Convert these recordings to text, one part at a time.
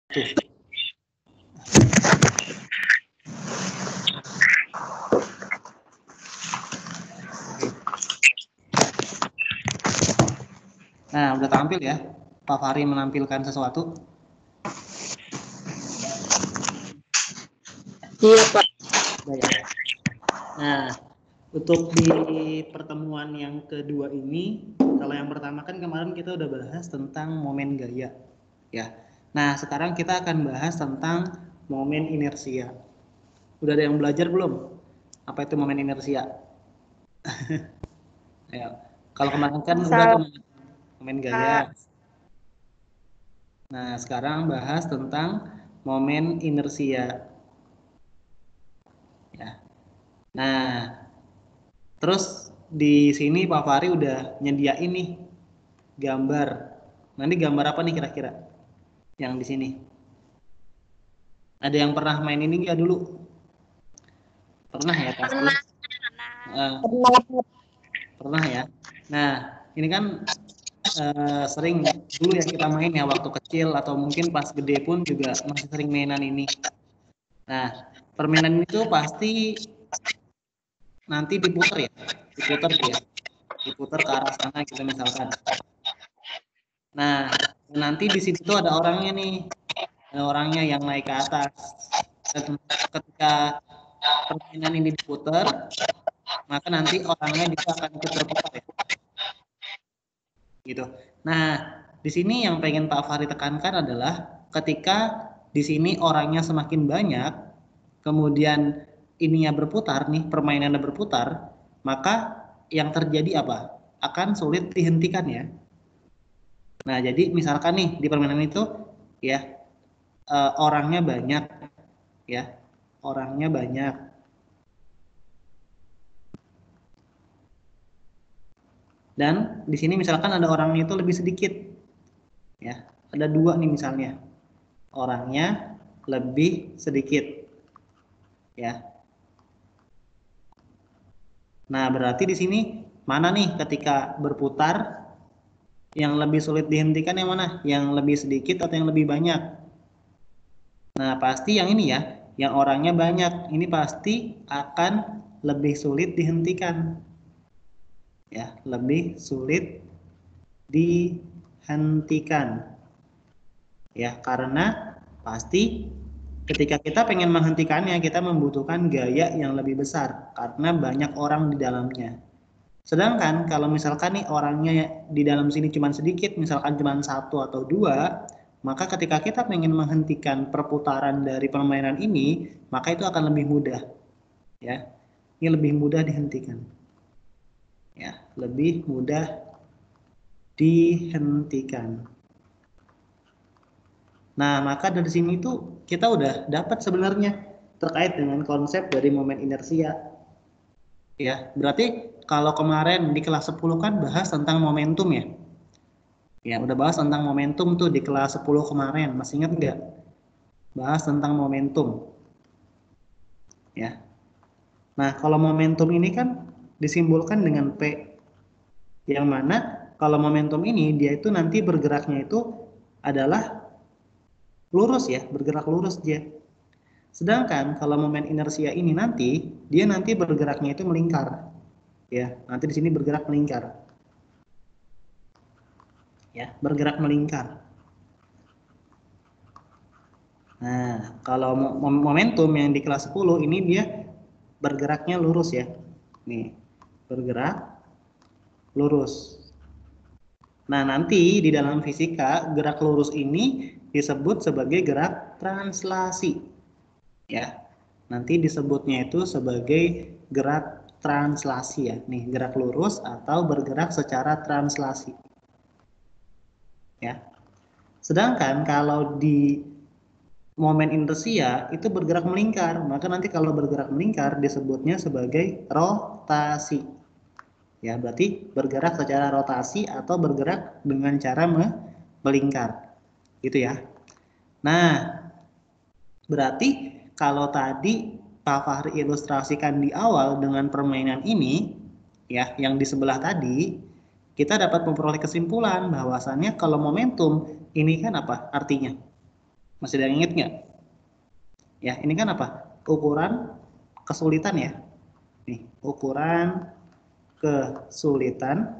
Tuh. Nah, udah tampil ya. Pak Fahri menampilkan sesuatu. Iya, Pak. Nah, untuk di pertemuan yang kedua ini, kalau yang pertama kan kemarin kita udah bahas tentang momen gaya, ya. Nah, sekarang kita akan bahas tentang momen inersia. Udah ada yang belajar belum? Apa itu momen inersia? Ayo. Kalau kemarin kan udah tuh momen gaya. Nah, sekarang bahas tentang momen inersia. Ya. Nah, terus di sini Pak Fahri udah nyediain nih gambar. Nanti gambar apa nih kira-kira yang di sini? Ada yang pernah main ini nggak dulu? Pernah ya pasti. Pernah ya. Nah, ini kan sering dulu ya kita main ya waktu kecil atau mungkin pas gede pun juga masih sering mainan ini. Nah, permainan itu pasti nanti diputer ya, diputer ya, diputer ke arah sana gitu misalkan. Nah, nanti di situ tuh ada orangnya nih, ada orangnya yang naik ke atas. Dan ketika permainan ini diputer, maka nanti orangnya juga akan ikut berputar ya. Gitu. Nah, di sini yang pengen Pak Fahri tekankan adalah ketika di sini orangnya semakin banyak, kemudian ininya berputar nih, permainannya berputar, maka yang terjadi apa? Akan sulit dihentikan ya. Nah, jadi misalkan nih di permainan itu ya orangnya banyak ya. Orangnya banyak. Dan di sini misalkan ada orangnya itu lebih sedikit. Ya, ada dua nih misalnya. Orangnya lebih sedikit. Ya. Nah, berarti di sini mana nih ketika berputar yang lebih sulit dihentikan yang mana? Yang lebih sedikit atau yang lebih banyak? Nah, pasti yang ini ya, yang orangnya banyak. Ini pasti akan lebih sulit dihentikan. Ya, lebih sulit dihentikan. Ya, karena pasti ketika kita pengen menghentikannya, kita membutuhkan gaya yang lebih besar karena banyak orang di dalamnya. Sedangkan kalau misalkan nih orangnya di dalam sini cuma sedikit, misalkan cuma satu atau dua, maka ketika kita pengen menghentikan perputaran dari permainan ini, maka itu akan lebih mudah. Ya, ini lebih mudah dihentikan. Ya, lebih mudah dihentikan. Nah, maka dari sini tuh kita udah dapat sebenarnya terkait dengan konsep dari momen inersia. Ya, berarti kalau kemarin di kelas 10 kan bahas tentang momentum ya. Ya, udah bahas tentang momentum tuh di kelas 10 kemarin. Masih ingat nggak? Bahas tentang momentum. Ya. Nah, kalau momentum ini kan disimbolkan dengan P. Yang mana kalau momentum ini dia itu nanti bergeraknya itu adalah lurus ya, bergerak lurus dia. Sedangkan kalau momen inersia ini nanti dia nanti bergeraknya itu melingkar. Ya, nanti di sini bergerak melingkar. Ya, bergerak melingkar. Nah, kalau momentum yang di kelas 10 ini dia bergeraknya lurus ya. Nih, bergerak lurus. Nah, nanti di dalam fisika gerak lurus ini disebut sebagai gerak translasi. Ya. Nanti disebutnya itu sebagai gerak translasi ya. Nih, gerak lurus atau bergerak secara translasi. Ya. Sedangkan kalau di momen inersia itu bergerak melingkar, maka nanti kalau bergerak melingkar disebutnya sebagai rotasi. Ya, berarti bergerak secara rotasi atau bergerak dengan cara melingkar. Gitu ya. Nah, berarti kalau tadi Pak Fahri ilustrasikan di awal dengan permainan ini, ya, yang di sebelah tadi, kita dapat memperoleh kesimpulan bahwasannya kalau momentum ini kan apa artinya? Masih ada yang inget nggak? Ya, ini kan apa? Ukuran kesulitan ya. Nih, ukuran kesulitan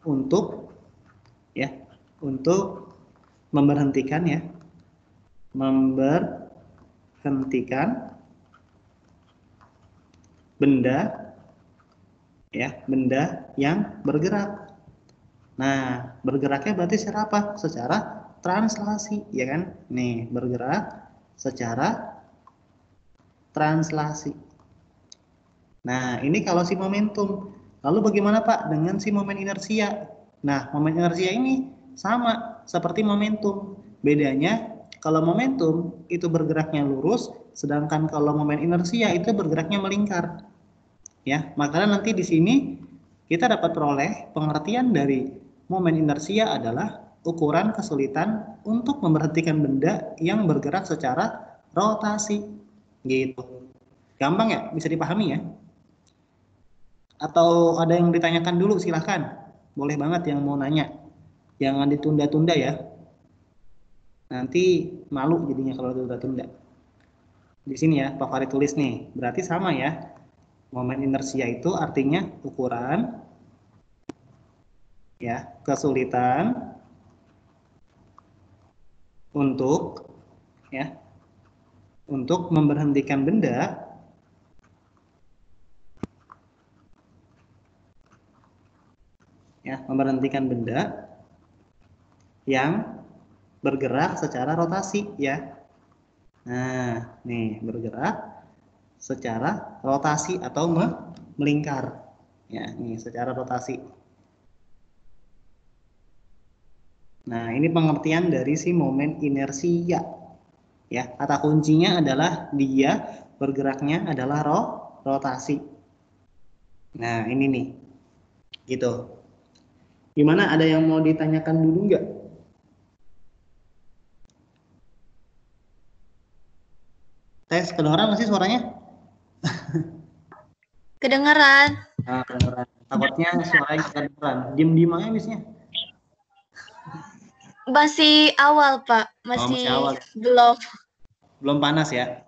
untuk ya, untuk memberhentikan ya. Memberhentikan benda ya, benda yang bergerak. Nah, bergeraknya berarti secara apa? Secara translasi, ya kan? Nih, bergerak secara translasi. Nah, ini kalau si momentum. Lalu bagaimana Pak dengan si momen inersia? Nah, momen inersia ini sama seperti momentum. Bedanya kalau momentum itu bergeraknya lurus, sedangkan kalau momen inersia itu bergeraknya melingkar. Ya, makanya nanti di sini kita dapat peroleh pengertian dari momen inersia adalah ukuran kesulitan untuk memberhentikan benda yang bergerak secara rotasi. Gitu. Gampang ya? Bisa dipahami ya? Atau ada yang ditanyakan dulu silahkan. Boleh banget yang mau nanya. Jangan ditunda-tunda ya. Nanti malu jadinya kalau ditunda-tunda. Di sini ya, Pak Farid tulis nih. Berarti sama ya. Momen inersia itu artinya ukuran ya, kesulitan untuk ya, untuk memberhentikan benda ya, memberhentikan benda yang bergerak secara rotasi ya. Nah, nih bergerak secara rotasi atau melingkar. Ya, ini secara rotasi. Nah, ini pengertian dari si momen inersia. Ya, kata kuncinya adalah dia bergeraknya adalah rotasi. Nah, ini nih. Gitu. Gimana, ada yang mau ditanyakan dulu nggak? Tes, kedengeran nggak sih suaranya? Kedengeran. Nah, kedengeran. Takutnya suaranya kedengeran. Diem-diem aja biasanya. Masih awal, Pak. Oh, masih Masih awal. belum. Belum panas ya?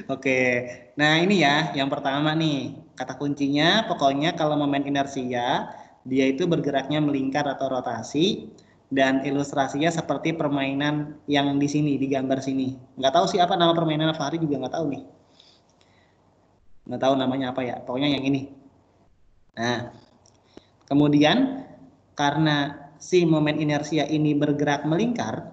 Oke. Nah, ini ya, yang pertama nih. Kata kuncinya pokoknya kalau momen inersia, dia itu bergeraknya melingkar atau rotasi, dan ilustrasinya seperti permainan yang di sini, di gambar sini. Nggak tahu sih apa nama permainan, Fahri juga nggak tahu nih. Nggak tahu namanya apa ya, pokoknya yang ini. Nah, kemudian karena si momen inersia ini bergerak melingkar,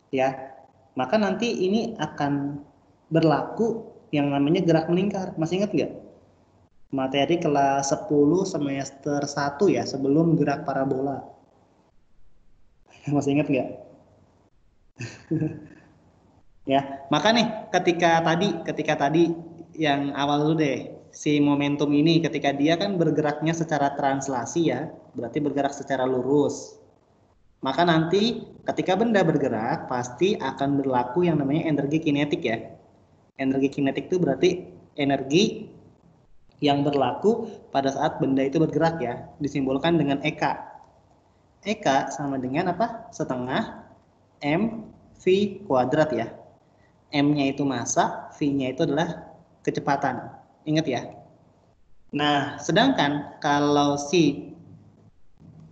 ya, maka nanti ini akan berlaku yang namanya gerak melingkar. Masih ingat nggak? Materi kelas 10 semester 1 ya, sebelum gerak parabola. Masih ingat nggak? Ya, maka nih ketika tadi yang awal dulu deh, si momentum ini ketika dia kan bergeraknya secara translasi ya, berarti bergerak secara lurus. Maka nanti ketika benda bergerak pasti akan berlaku yang namanya energi kinetik ya. Energi kinetik itu berarti energi yang berlaku pada saat benda itu bergerak ya, disimbolkan dengan EK. EK sama dengan apa? Setengah M V kuadrat ya. M-nya itu massa, V-nya itu adalah kecepatan. Ingat ya. Nah, sedangkan kalau si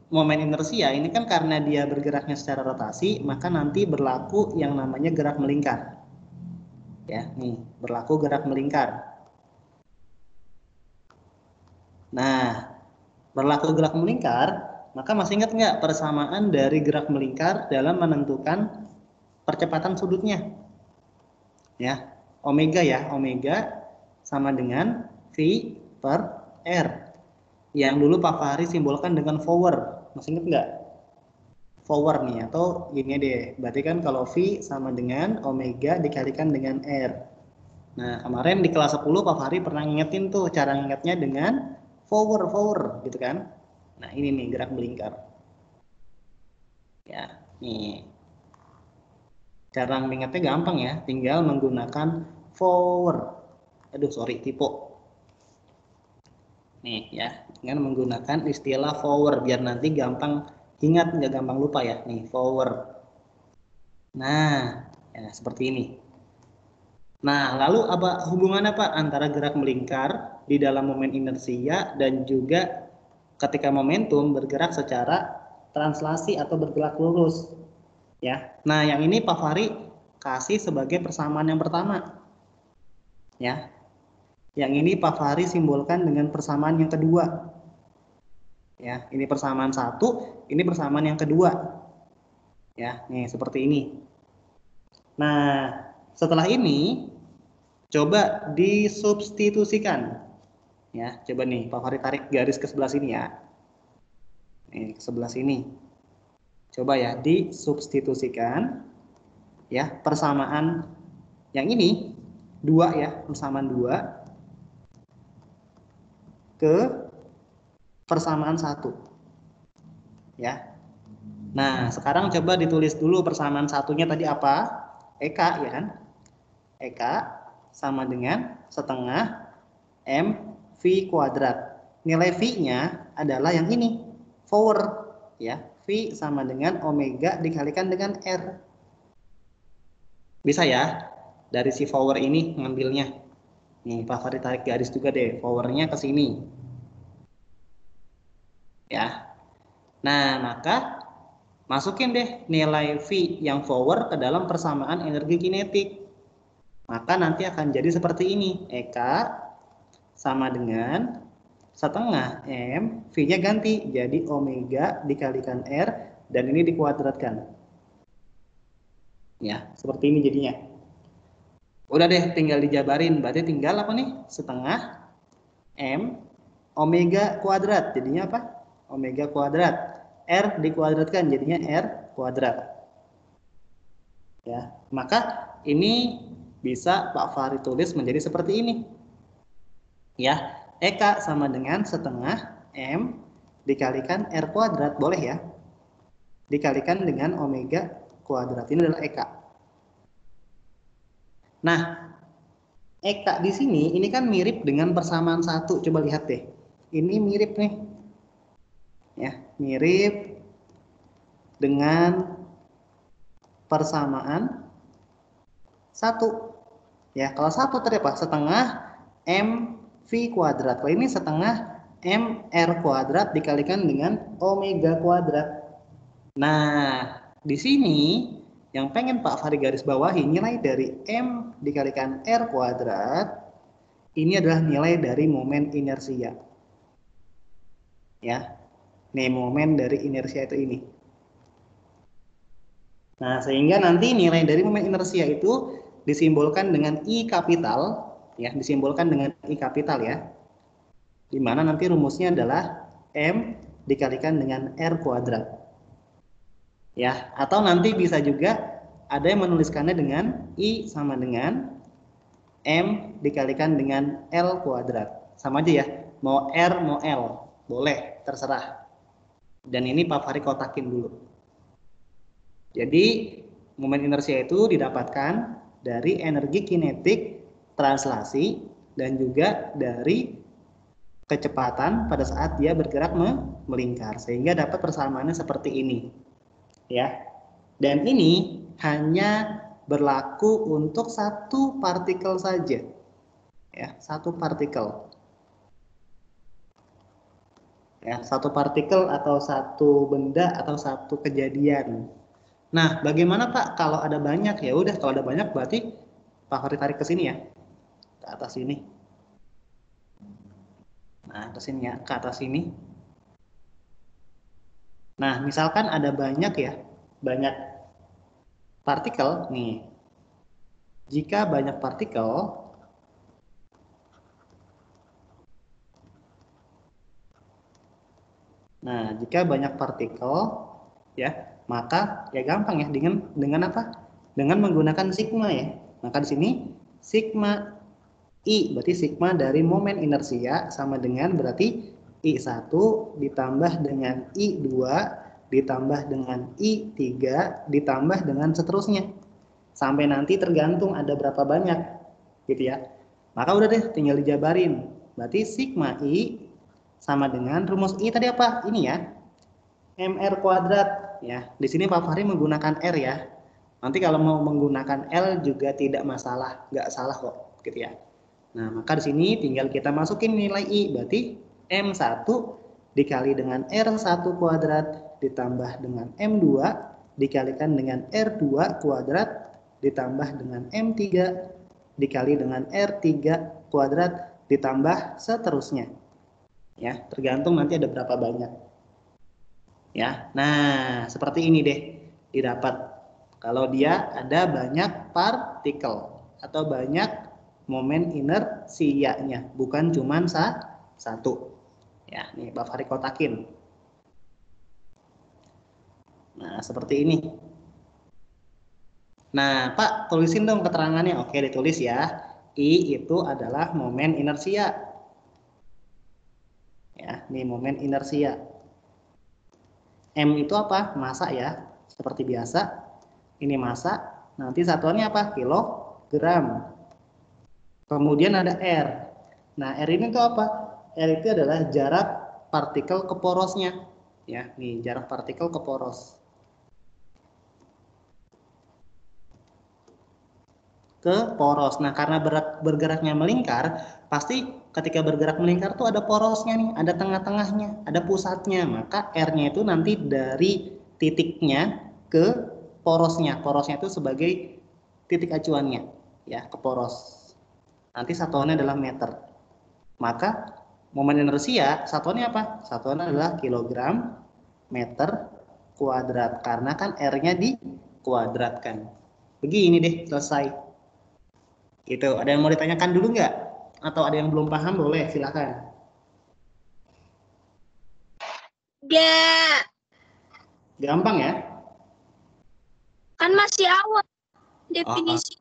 momen inersia ini kan karena dia bergeraknya secara rotasi, maka nanti berlaku yang namanya gerak melingkar. Ya, nih, berlaku gerak melingkar. Nah, berlaku gerak melingkar, maka masih ingat nggak persamaan dari gerak melingkar dalam menentukan percepatan sudutnya? Ya, omega ya, omega sama dengan V per R. Yang dulu Pak Fahri simbolkan dengan forward. Masih ingat nggak? Forward nih, atau gini deh. Berarti kan kalau V sama dengan omega dikalikan dengan R. Nah, kemarin di kelas 10 Pak Fahri pernah ngingetin tuh cara ngingetnya dengan forward gitu kan. Nah, ini nih gerak melingkar. Ya, nih. Cara mengingatnya gampang ya, tinggal menggunakan forward. Aduh, sorry, tipe. Nih ya, dengan menggunakan istilah forward biar nanti gampang ingat, nggak gampang lupa ya. Nih, forward. Nah, ya, seperti ini. Nah, lalu apa hubungannya Pak antara gerak melingkar di dalam momen inersia dan juga ketika momentum bergerak secara translasi atau bergerak lurus? Ya. Nah, yang ini Pak Fahri kasih sebagai persamaan yang pertama. Ya. Yang ini Pak Fahri simbolkan dengan persamaan yang kedua. Ya, ini persamaan satu, ini persamaan yang kedua. Ya, nih seperti ini. Nah, setelah ini coba disubstitusikan. Ya, coba nih Pak Fahri tarik garis ke sebelah sini ya. Nih, ke sebelah sini. Coba ya disubstitusikan. Ya, persamaan yang ini 2 ya, persamaan 2 ke persamaan 1. Ya. Nah, sekarang coba ditulis dulu persamaan satunya tadi apa? Eka ya kan? Eka sama dengan setengah M V kuadrat. Nilai V-nya adalah yang ini, power ya. V sama dengan omega dikalikan dengan R. Bisa ya? Dari si power ini ngambilnya. Nih, Pak Fahri tarik garis juga deh, powernya ke sini. Ya. Nah, maka masukin deh nilai V yang power ke dalam persamaan energi kinetik. Maka nanti akan jadi seperti ini. Eka sama dengan setengah M, V-nya ganti. Jadi omega dikalikan R, dan ini dikuadratkan. Ya, seperti ini jadinya. Udah deh, tinggal dijabarin. Berarti tinggal apa nih? Setengah M, omega kuadrat. Jadinya apa? Omega kuadrat. R dikuadratkan, jadinya R kuadrat. Ya, maka ini bisa Pak Fahri tulis menjadi seperti ini. Ya, Eka sama dengan setengah M dikalikan R kuadrat, boleh ya? Dikalikan dengan omega kuadrat. Ini adalah Eka. Nah, Eka di sini ini kan mirip dengan persamaan satu. Coba lihat deh. Ini mirip nih. Ya, mirip dengan persamaan satu. Ya, kalau satu tadi apa? Setengah M V kuadrat. Kalau ini setengah M R kuadrat dikalikan dengan omega kuadrat. Nah, di sini yang pengen Pak Fahri garis bawahi, nilai dari M dikalikan R kuadrat, ini adalah nilai dari momen inersia. Ya, nih momen dari inersia itu ini. Nah, sehingga nanti nilai dari momen inersia itu disimbolkan dengan I kapital, ya, disimbolkan dengan I kapital ya. Di mana nanti rumusnya adalah M dikalikan dengan R kuadrat. Ya, atau nanti bisa juga ada yang menuliskannya dengan I sama dengan M dikalikan dengan L kuadrat. Sama aja ya, mau R mau L, boleh, terserah. Dan ini Pak Fahri kotakin dulu. Jadi momen inersia itu didapatkan dari energi kinetik translasi dan juga dari kecepatan pada saat dia bergerak melingkar, sehingga dapat persamaannya seperti ini. Ya. Dan ini hanya berlaku untuk satu partikel saja. Ya, satu partikel. Ya, satu partikel atau satu benda atau satu kejadian. Nah, bagaimana Pak kalau ada banyak? Ya udah, kalau ada banyak berarti Pak Fahri tarik ke sini ya. Ke atas sini. Nah, ke sini ya, ke atas sini. Nah, misalkan ada banyak ya, banyak partikel nih. Jika banyak partikel, nah jika banyak partikel, ya, maka ya gampang ya dengan apa? Dengan menggunakan sigma ya. Maka di sini sigma I berarti sigma dari momen inersia sama dengan berarti I1 ditambah dengan I2 ditambah dengan I3 ditambah dengan seterusnya. Sampai nanti tergantung ada berapa banyak gitu ya. Maka udah deh tinggal dijabarin. Berarti sigma I sama dengan rumus I tadi apa? Ini ya. MR kuadrat ya. Di sini Pak Fahri menggunakan R ya. Nanti kalau mau menggunakan L juga tidak masalah, nggak salah kok, gitu ya. Nah, maka di sini tinggal kita masukin nilai I, berarti M1 dikali dengan R1 kuadrat ditambah dengan M2 dikalikan dengan R2 kuadrat ditambah dengan M3 dikali dengan R3 kuadrat ditambah seterusnya. Ya, tergantung nanti ada berapa banyak. Ya. Nah, seperti ini deh didapat. Kalau dia ada banyak partikel atau banyak momen inersianya, bukan cuma satu. Ya, nih Pak Fahri kotakin. Nah, seperti ini. Nah, Pak, tulisin dong keterangannya. Oke, ditulis ya. I itu adalah momen inersia. Ya, nih momen inersia. M itu apa? Massa ya. Seperti biasa. Ini massa. Nanti satuannya apa? Kilogram. Kemudian ada R. Nah, R ini tuh apa? R itu adalah jarak partikel ke porosnya. Ya, nih jarak partikel ke poros. Ke poros. Nah, karena bergeraknya melingkar, pasti ketika bergerak melingkar tuh ada porosnya nih, ada tengah-tengahnya, ada pusatnya. Maka R-nya itu nanti dari titiknya ke porosnya. Porosnya itu sebagai titik acuannya, ya, ke poros. Nanti satuannya adalah meter. Maka momen inersia satuannya apa? Satuannya adalah kilogram meter kuadrat karena kan R-nya dikuadratkan. Begini deh selesai. Gitu. Ada yang mau ditanyakan dulu nggak? Atau ada yang belum paham boleh silakan. Gak, Gampang ya? kan masih awal Oh, definisi.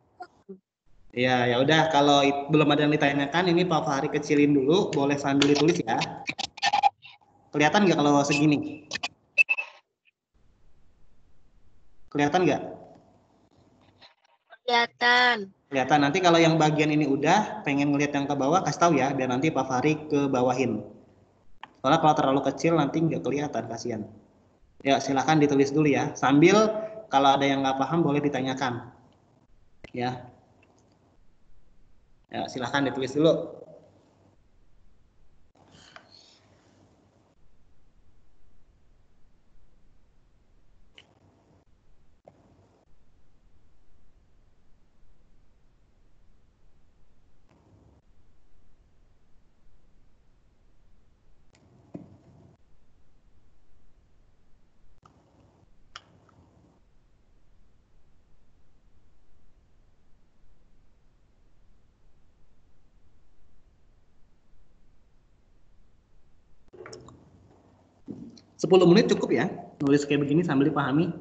ya ya udah kalau belum ada yang ditanyakan ini Pak Fahri kecilin dulu, boleh sambil ditulis ya. Kelihatan nggak kalau segini? Kelihatan nggak? Kelihatan. Kelihatan. Nanti kalau yang bagian ini udah pengen ngeliat yang ke bawah kasih tahu ya biar nanti Pak Fahri ke bawahin. Soalnya kalau terlalu kecil nanti nggak kelihatan, kasihan. Ya silahkan ditulis dulu ya. Sambil kalau ada yang nggak paham boleh ditanyakan. Ya, ya silahkan ditulis dulu. 10 menit cukup ya, nulis kayak begini sambil dipahami.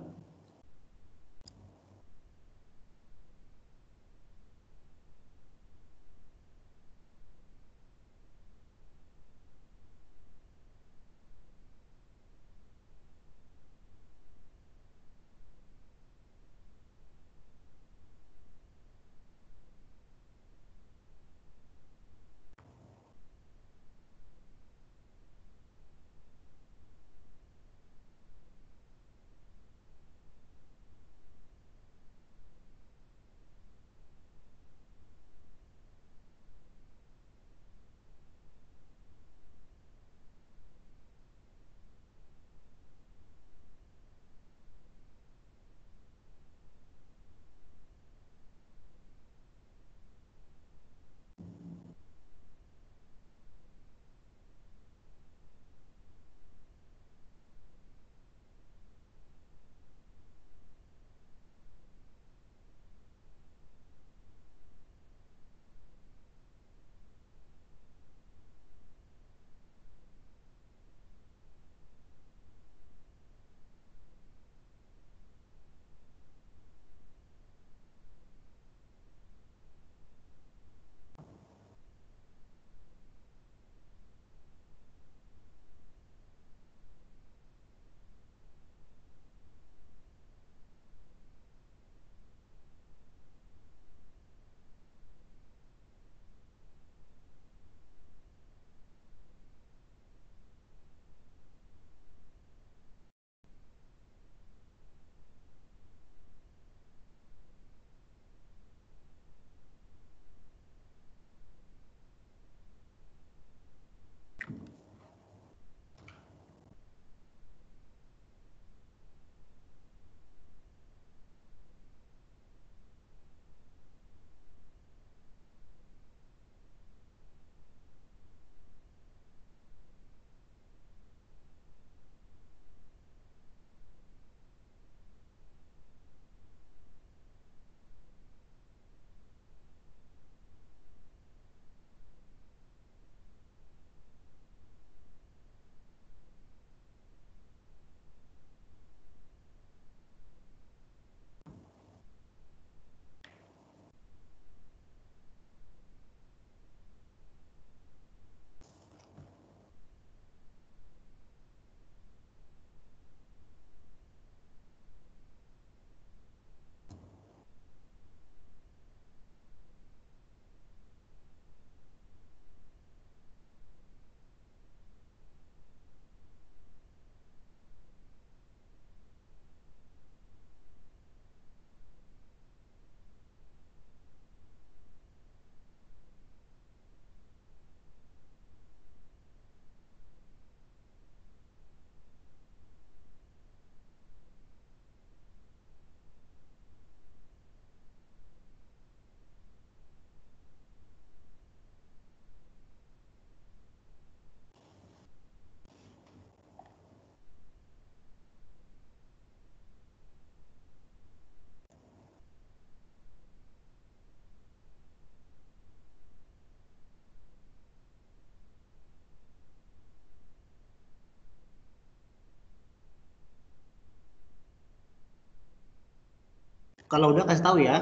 Kalau udah kasih tahu ya.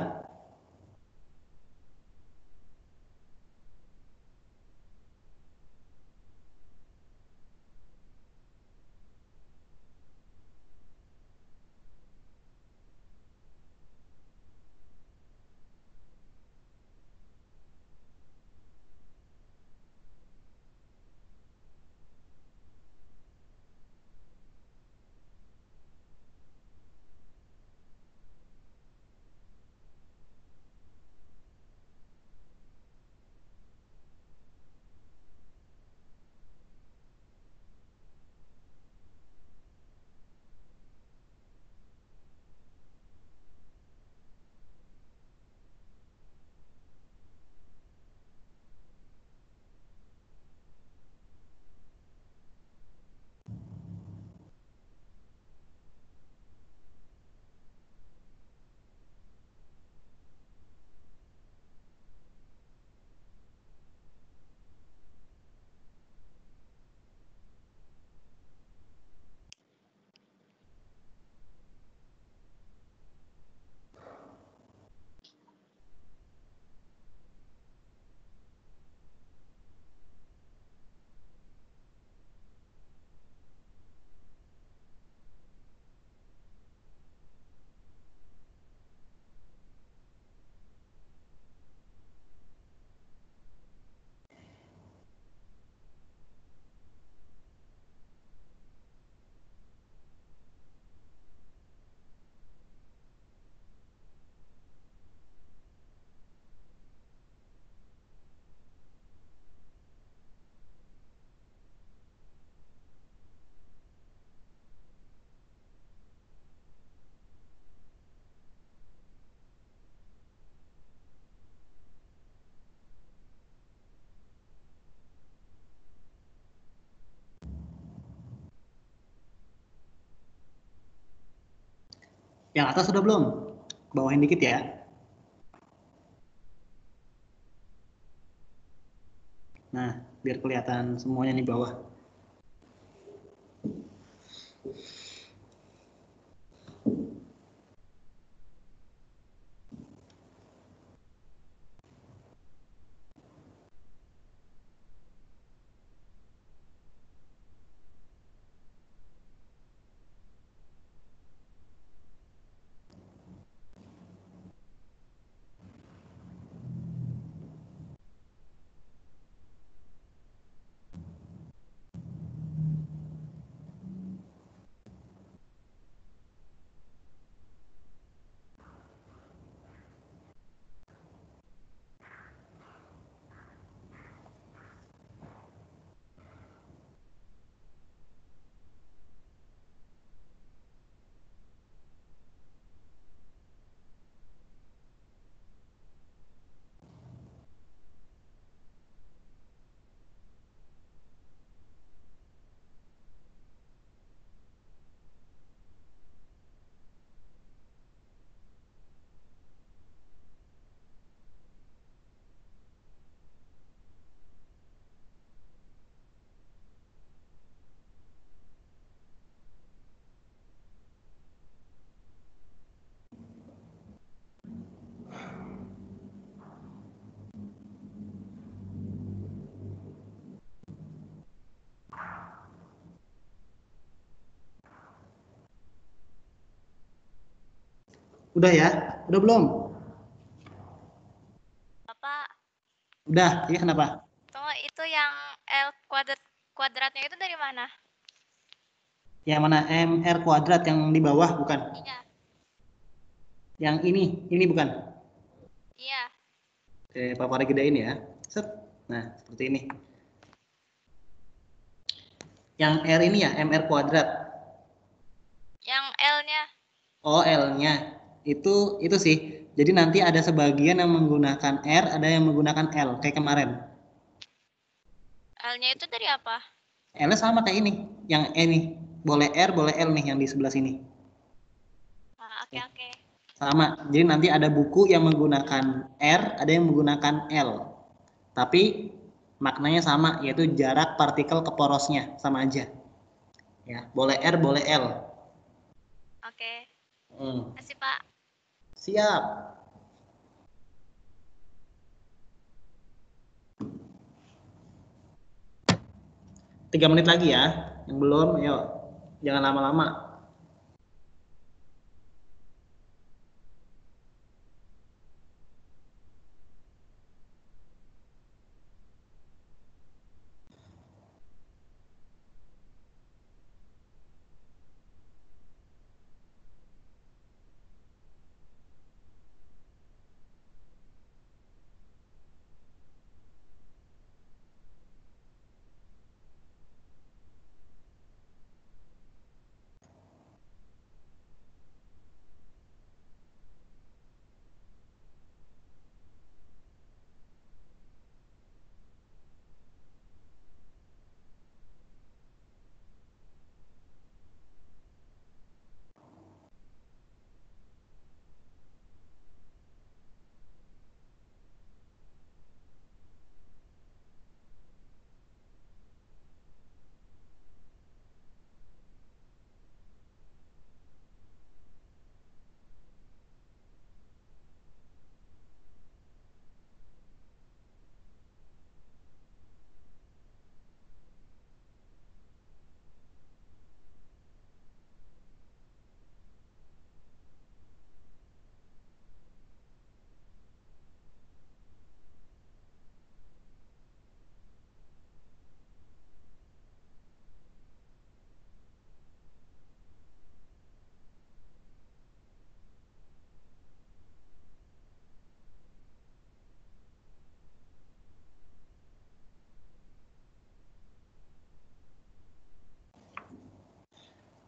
Yang atas sudah belum? Bawain dikit ya. Nah, biar kelihatan semuanya di bawah. Udah ya? Udah belum? Bapak, Udah, iya kenapa? tunggu itu yang kuadratnya itu dari mana? Yang mana MR kuadrat yang di bawah bukan? Iya, Yang ini bukan? iya. Oke, paparnya gedein ya. Set. Nah, seperti ini. Yang R ini ya, MR kuadrat. Yang L-nya. Oh, L-nya. Itu sih. Jadi nanti ada sebagian yang menggunakan R, ada yang menggunakan L, kayak kemarin. L-nya itu dari apa? L-nya sama kayak ini, yang E nih. Boleh R, boleh L nih yang di sebelah sini. Oke, Ya, oke. sama. Jadi nanti ada buku yang menggunakan R, ada yang menggunakan L. Tapi maknanya sama, yaitu jarak partikel ke porosnya sama aja. Ya, boleh R, boleh L. Oke. Hmm. Kasih, Pak. Siap. 3 menit lagi ya. Yang belum, ayo. Jangan lama-lama.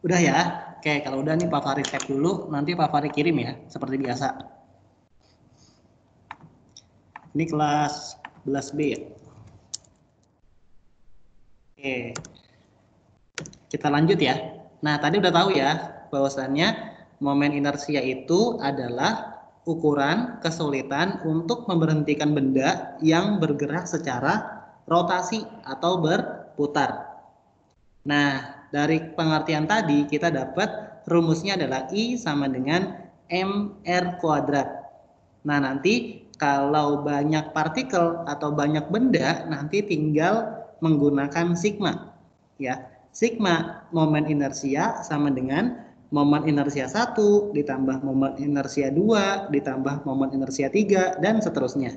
Udah ya? Oke, kalau udah nih Pak Fahri tag dulu, nanti Pak Fahri kirim ya, seperti biasa. Ini kelas 11B ya. Oke, kita lanjut ya. Nah, tadi udah tahu ya, bahwasannya momen inersia itu adalah ukuran kesulitan untuk memberhentikan benda yang bergerak secara rotasi atau berputar. Nah, dari pengertian tadi kita dapat rumusnya adalah I sama dengan mr kuadrat. Nah, nanti kalau banyak partikel atau banyak benda, nanti tinggal menggunakan sigma. Ya, sigma momen inersia sama dengan momen inersia 1 ditambah momen inersia 2 ditambah momen inersia 3 dan seterusnya.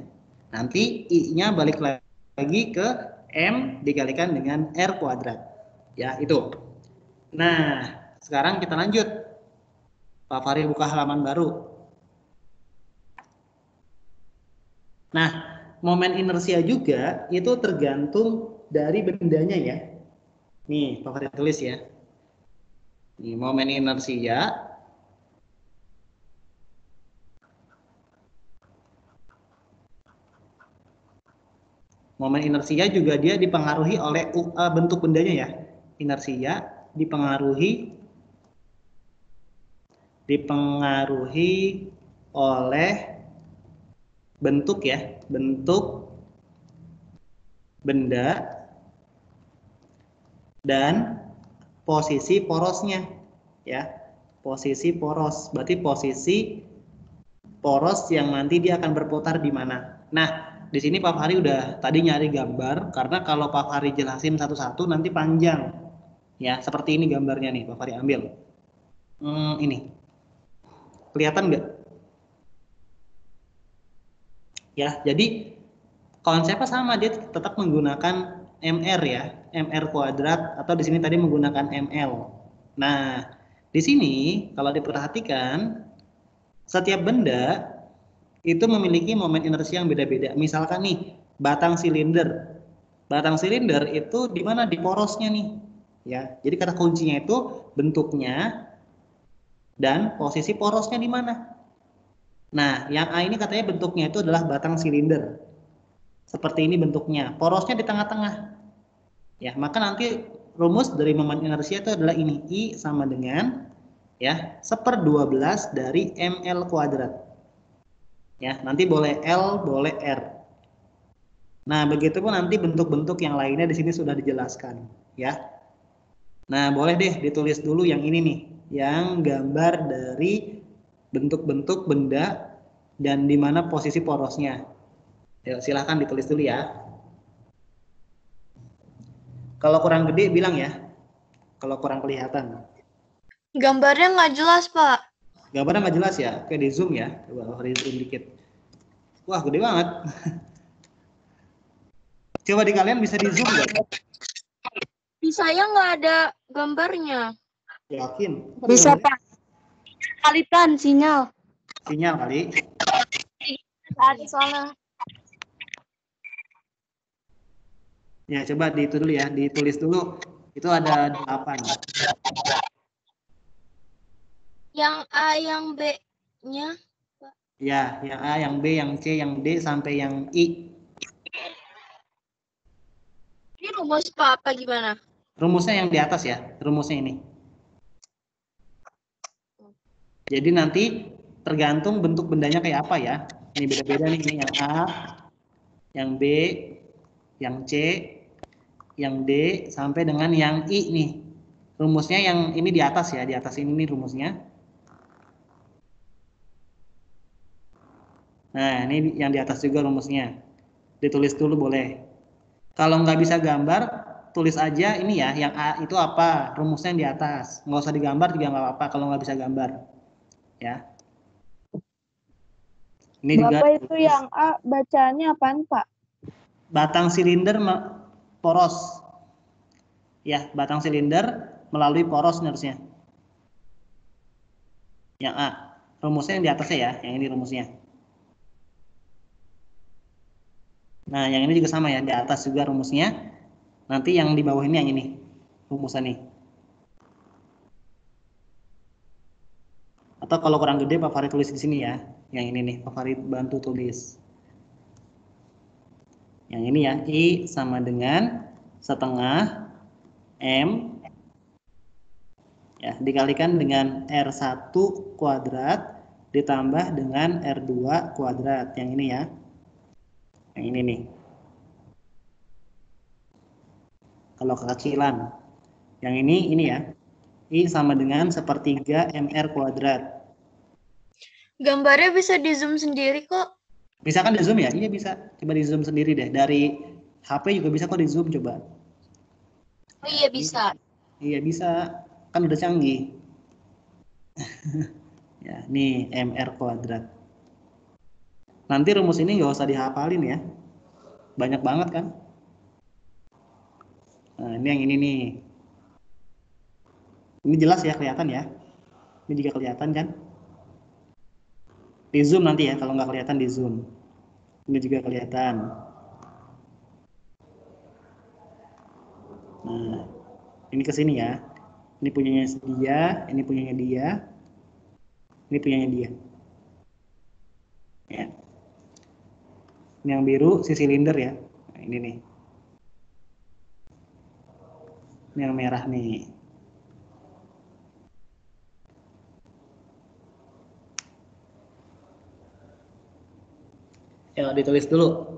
Nanti I-nya balik lagi ke M dikalikan dengan R kuadrat. Ya, itu. Nah, sekarang kita lanjut. Pak Fahri buka halaman baru. Nah, momen inersia juga itu tergantung dari bendanya ya. Nih, Pak Fahri tulis ya. Nih, momen inersia juga dia dipengaruhi oleh bentuk bendanya ya. Inersia dipengaruhi oleh bentuk ya, bentuk benda dan posisi porosnya ya. Posisi poros, berarti posisi poros yang nanti dia akan berputar di mana. Nah, di sini Pak Fahri udah tadi nyari gambar, karena kalau Pak Fahri jelasin satu-satu nanti panjang. Ya, seperti ini gambarnya nih, Pak Fahri ambil. Ini. Kelihatan nggak? Ya, jadi konsepnya sama, dia tetap menggunakan MR ya, MR kuadrat, atau di sini tadi menggunakan ML. Nah, di sini kalau diperhatikan, setiap benda itu memiliki momen inersia yang beda-beda. Misalkan nih, batang silinder. Batang silinder itu di mana? Di porosnya nih. Ya, jadi kata kuncinya itu bentuknya dan posisi porosnya di mana. Nah, yang A ini katanya bentuknya itu adalah batang silinder. Seperti ini bentuknya. Porosnya di tengah-tengah. Ya, maka nanti rumus dari momen inersia itu adalah ini. I sama dengan ya 1/12 dari ml kuadrat. Ya, nanti boleh L, boleh R. Nah, begitu pun nanti bentuk-bentuk yang lainnya di sini sudah dijelaskan, ya. Nah, boleh deh ditulis dulu yang ini nih, yang gambar dari bentuk-bentuk benda dan di mana posisi porosnya. Ya, silahkan ditulis dulu ya. Kalau kurang gede bilang ya. Kalau kurang kelihatan. Gambarnya nggak jelas, Pak. Gambarnya nggak jelas ya. Oke, di zoom ya. Coba di zoom dikit. Wah, gede banget. Coba di kalian bisa di zoom nggak? Di saya nggak ada gambarnya. Yakin? Bisa, Pak. Kalitan sinyal. Sinyal kali. Ada soalnya. Ya, coba itu dulu ya. Ditulis dulu. Itu ada 8. Yang A, yang B-nya. Ya, yang A, yang B, yang C, yang D, sampai yang I. Ini rumus Pak apa gimana? Rumusnya yang di atas ya. Rumusnya ini. Jadi nanti tergantung bentuk bendanya kayak apa ya. Ini beda-beda nih. Ini yang A, yang B, yang C, yang D, sampai dengan yang I nih. Rumusnya yang ini di atas ya. Di atas ini nih rumusnya. Nah, ini yang di atas juga rumusnya. Ditulis dulu boleh. Kalau nggak bisa gambar, tulis aja ini ya, yang A itu apa, rumusnya yang di atas. Nggak usah digambar juga nggak apa-apa kalau nggak bisa gambar. Ya. Ini juga Bapak itu yang A bacaannya apaan, Pak? batang silinder poros. Ya, batang silinder melalui poros harusnya. Yang A. Rumusnya yang di atasnya ya, yang ini rumusnya. Nah, yang ini juga sama ya, di atas juga rumusnya. Nanti yang di bawah ini yang ini, rumusnya nih. Atau kalau kurang gede, Pak Farid tulis di sini ya. Yang ini nih, Pak Farid bantu tulis. Yang ini ya, I sama dengan setengah M ya, dikalikan dengan R1 kuadrat ditambah dengan R2 kuadrat. Yang ini ya. Yang ini nih. Kalau kekecilan. Yang ini ya. I sama dengan sepertiga MR kuadrat. Gambarnya bisa di zoom sendiri kok. Bisa kan di zoom ya? Iya bisa. Coba di zoom sendiri deh. Dari HP juga bisa kok di zoom coba. Oh iya bisa. Iya bisa. Kan udah canggih. Ya, nih MR kuadrat. Nanti rumus ini nggak usah dihafalin ya. Banyak banget kan. Nah, ini yang ini nih. Ini jelas ya, kelihatan ya. Ini juga kelihatan kan. Di zoom nanti ya, kalau nggak kelihatan di zoom. Ini juga kelihatan. Nah, ini ke sini ya. Ini punyanya dia, ini punyanya dia, ini punyanya dia. Ya. Ini yang biru si silinder ya. Nah, ini nih. Ini yang merah nih. Ya, ditulis dulu.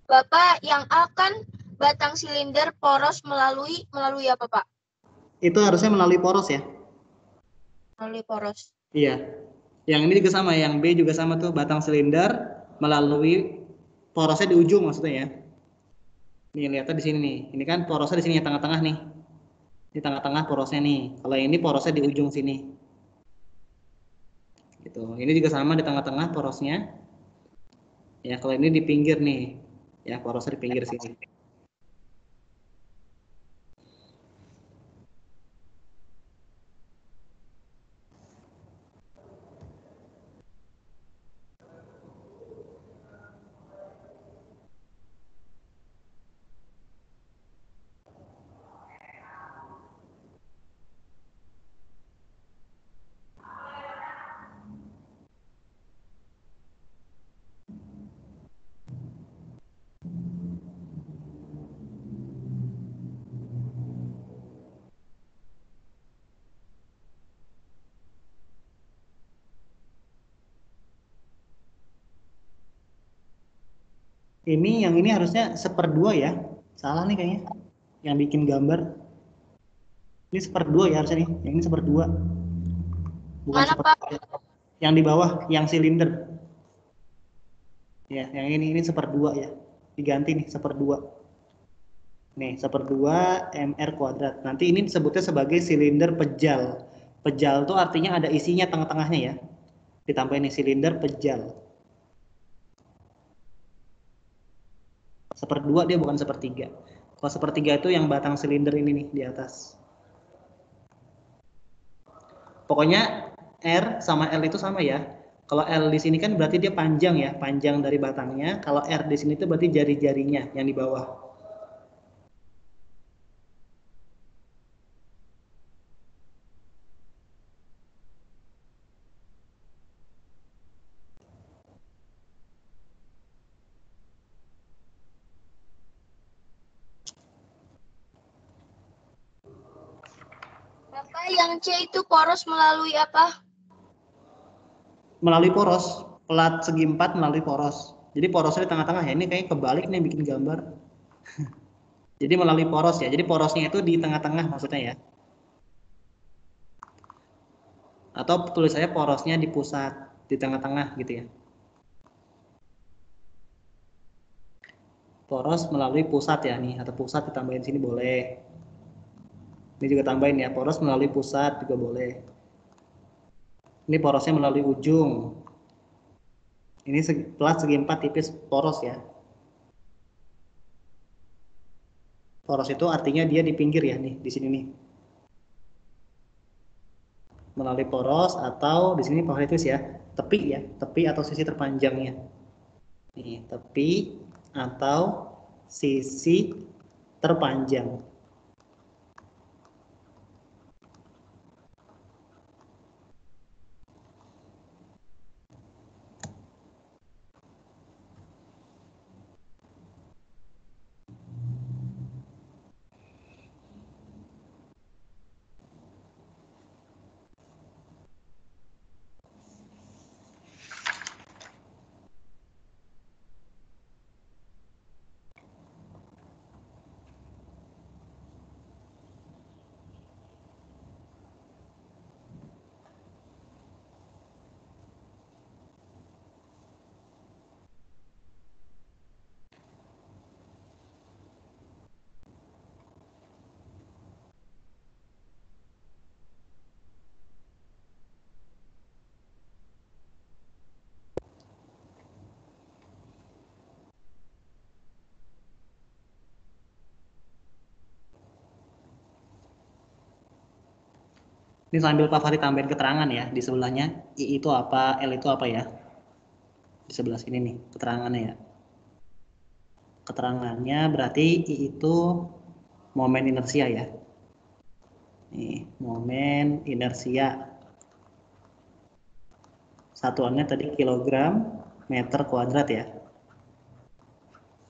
Bapak yang A kan batang silinder poros melalui apa Pak? Itu harusnya melalui poros ya. Melalui poros. Iya. Yang ini juga sama, yang B juga sama tuh, batang silinder melalui porosnya di ujung maksudnya ya. Nih lihatnya di sini nih. Ini kan porosnya di sini tengah-tengah nih. Di tengah-tengah porosnya nih. Kalau yang ini porosnya di ujung sini. Gitu. Ini juga sama di tengah-tengah porosnya. Ya, kalau ini di pinggir nih. Ya, porosnya di pinggir sini. Yang ini harusnya 1/2 ya. Salah nih kayaknya. Yang bikin gambar. Ini 1/2 ya harusnya nih. Yang ini 1/2. Bukan Mana, Pak? 1/3. Yang di bawah, yang silinder. Ya, yang ini 1/2 ya. Diganti nih 1/2. Nih 1/2 mr kuadrat. Nanti ini disebutnya sebagai silinder pejal. Pejal itu artinya ada isinya tengah-tengahnya ya. Ditambahin nih silinder pejal. 1/2 dia bukan 1/3. Kalau 1/3 itu yang batang silinder ini nih di atas. Pokoknya R sama L itu sama ya. Kalau L di sini kan berarti dia panjang ya, panjang dari batangnya. Kalau R di sini itu berarti jari-jarinya yang di bawah. Bapak, yang C itu poros melalui apa? Melalui poros, plat segi 4 melalui poros. Jadi porosnya di tengah-tengah ya. Ini kayak kebalik nih bikin gambar. Jadi melalui poros ya. Jadi porosnya itu di tengah-tengah maksudnya ya. Atau tulis saya porosnya di pusat, di tengah-tengah gitu ya. Poros melalui pusat ya nih, atau pusat ditambahin sini boleh. Ini juga tambahin ya, poros melalui pusat juga boleh. Ini porosnya melalui ujung. Ini plat segi 4 tipis poros ya. Poros itu artinya dia di pinggir ya nih, di sini nih. Melalui poros atau di sini poros ya, tepi ya, tepi atau sisi terpanjangnya. Nih, tepi atau sisi terpanjang. Ini sambil Pak Fahri tambahin keterangan ya, di sebelahnya I itu apa, L itu apa ya. Di sebelah sini nih, keterangannya ya. Keterangannya berarti I itu momen inersia ya. Nih, momen inersia. Satuannya tadi kilogram meter kuadrat ya.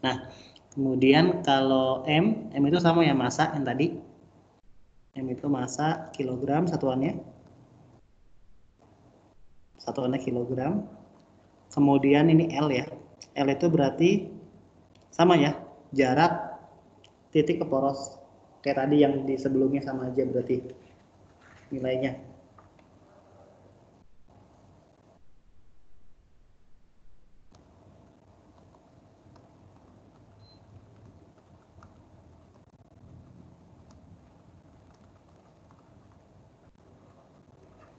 Nah, kemudian kalau M itu sama ya massa yang tadi. M itu massa kilogram satuannya. Satuannya kilogram. Kemudian ini L ya. L itu berarti sama ya, jarak titik ke poros. Kayak tadi yang di sebelumnya sama aja berarti nilainya.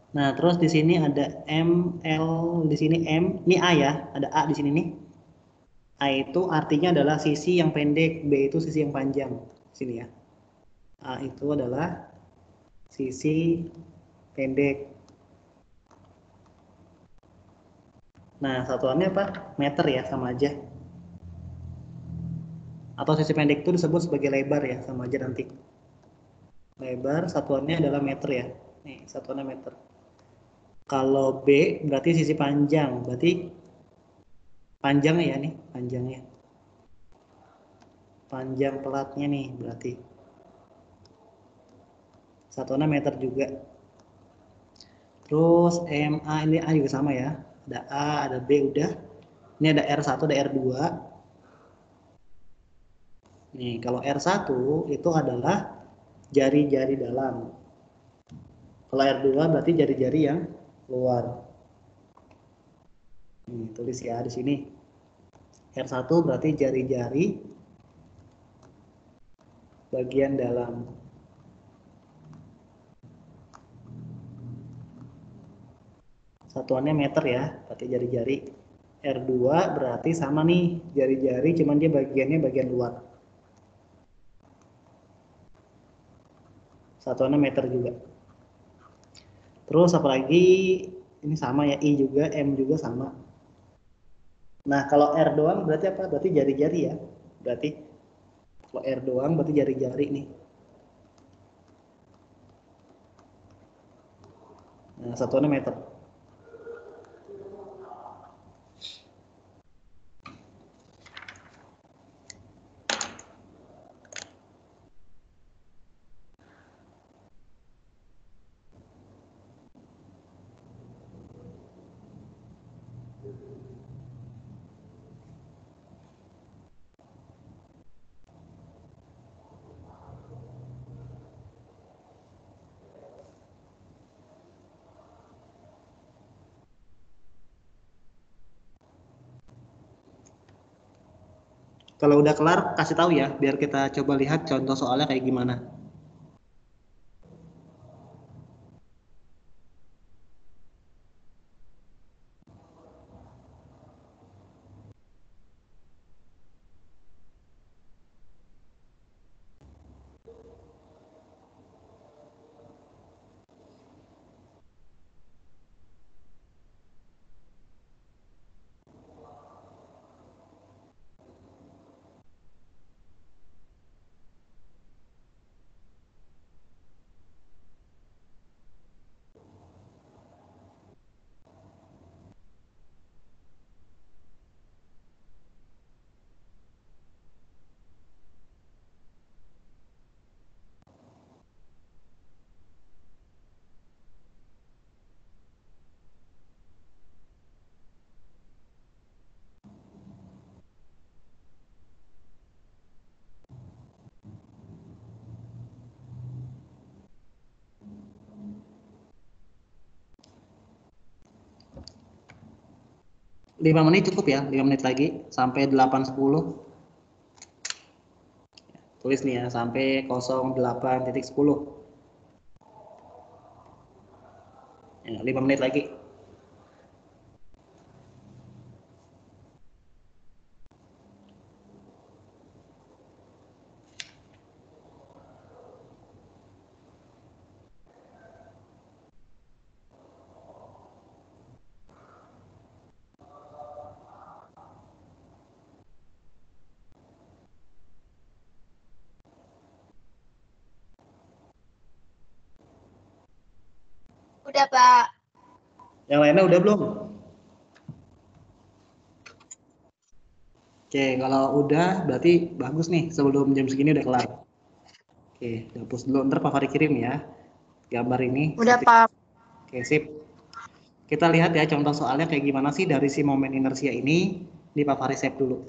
Nah, terus di sini ada M, L, di sini M, ini A ya, ada A di sini nih. A itu artinya adalah sisi yang pendek, B itu sisi yang panjang. Sini ya. A itu adalah sisi pendek. Nah, satuannya apa? Meter ya, sama aja. Atau sisi pendek itu disebut sebagai lebar ya, sama aja nanti. Lebar satuannya adalah meter ya. Nih, satuannya meter. Kalau B berarti sisi panjang, berarti panjangnya ya nih, panjangnya. Panjang pelatnya nih berarti. Satuannya meter juga. Terus MA ini A juga sama ya. Ada A, ada B udah. Ini ada R1, ada R2. Nih, kalau R1 itu adalah jari-jari dalam. Kalau R2 berarti jari-jari yang luar. Nih, tulis ya di sini. R1 berarti jari-jari bagian dalam. Satuannya meter ya, berarti jari-jari. R2 berarti sama nih, jari-jari cuman dia bagiannya bagian luar. Satuannya meter juga. Terus apalagi ini sama ya, I juga, M juga sama. Nah, kalau R doang berarti apa? Berarti jari-jari ya. Berarti kalau R doang berarti jari-jari nih. Nah, satuannya meter. Kalau udah kelar, kasih tahu ya, biar kita coba lihat contoh soalnya kayak gimana. Lima menit cukup ya, 5 menit lagi sampai 8.10. Tulis nih ya, sampai 08.10. Ya, 5 menit lagi. Udah, Pak. Yang lainnya udah belum? Oke, kalau udah berarti bagus nih, sebelum jam segini udah kelar. Oke, hapus dulu, ntar Pak Fari kirim ya gambar ini. Udah, Pak. Oke, sip. Kita lihat ya contoh soalnya kayak gimana sih dari si momen inersia ini. Di Pak Fari save dulu.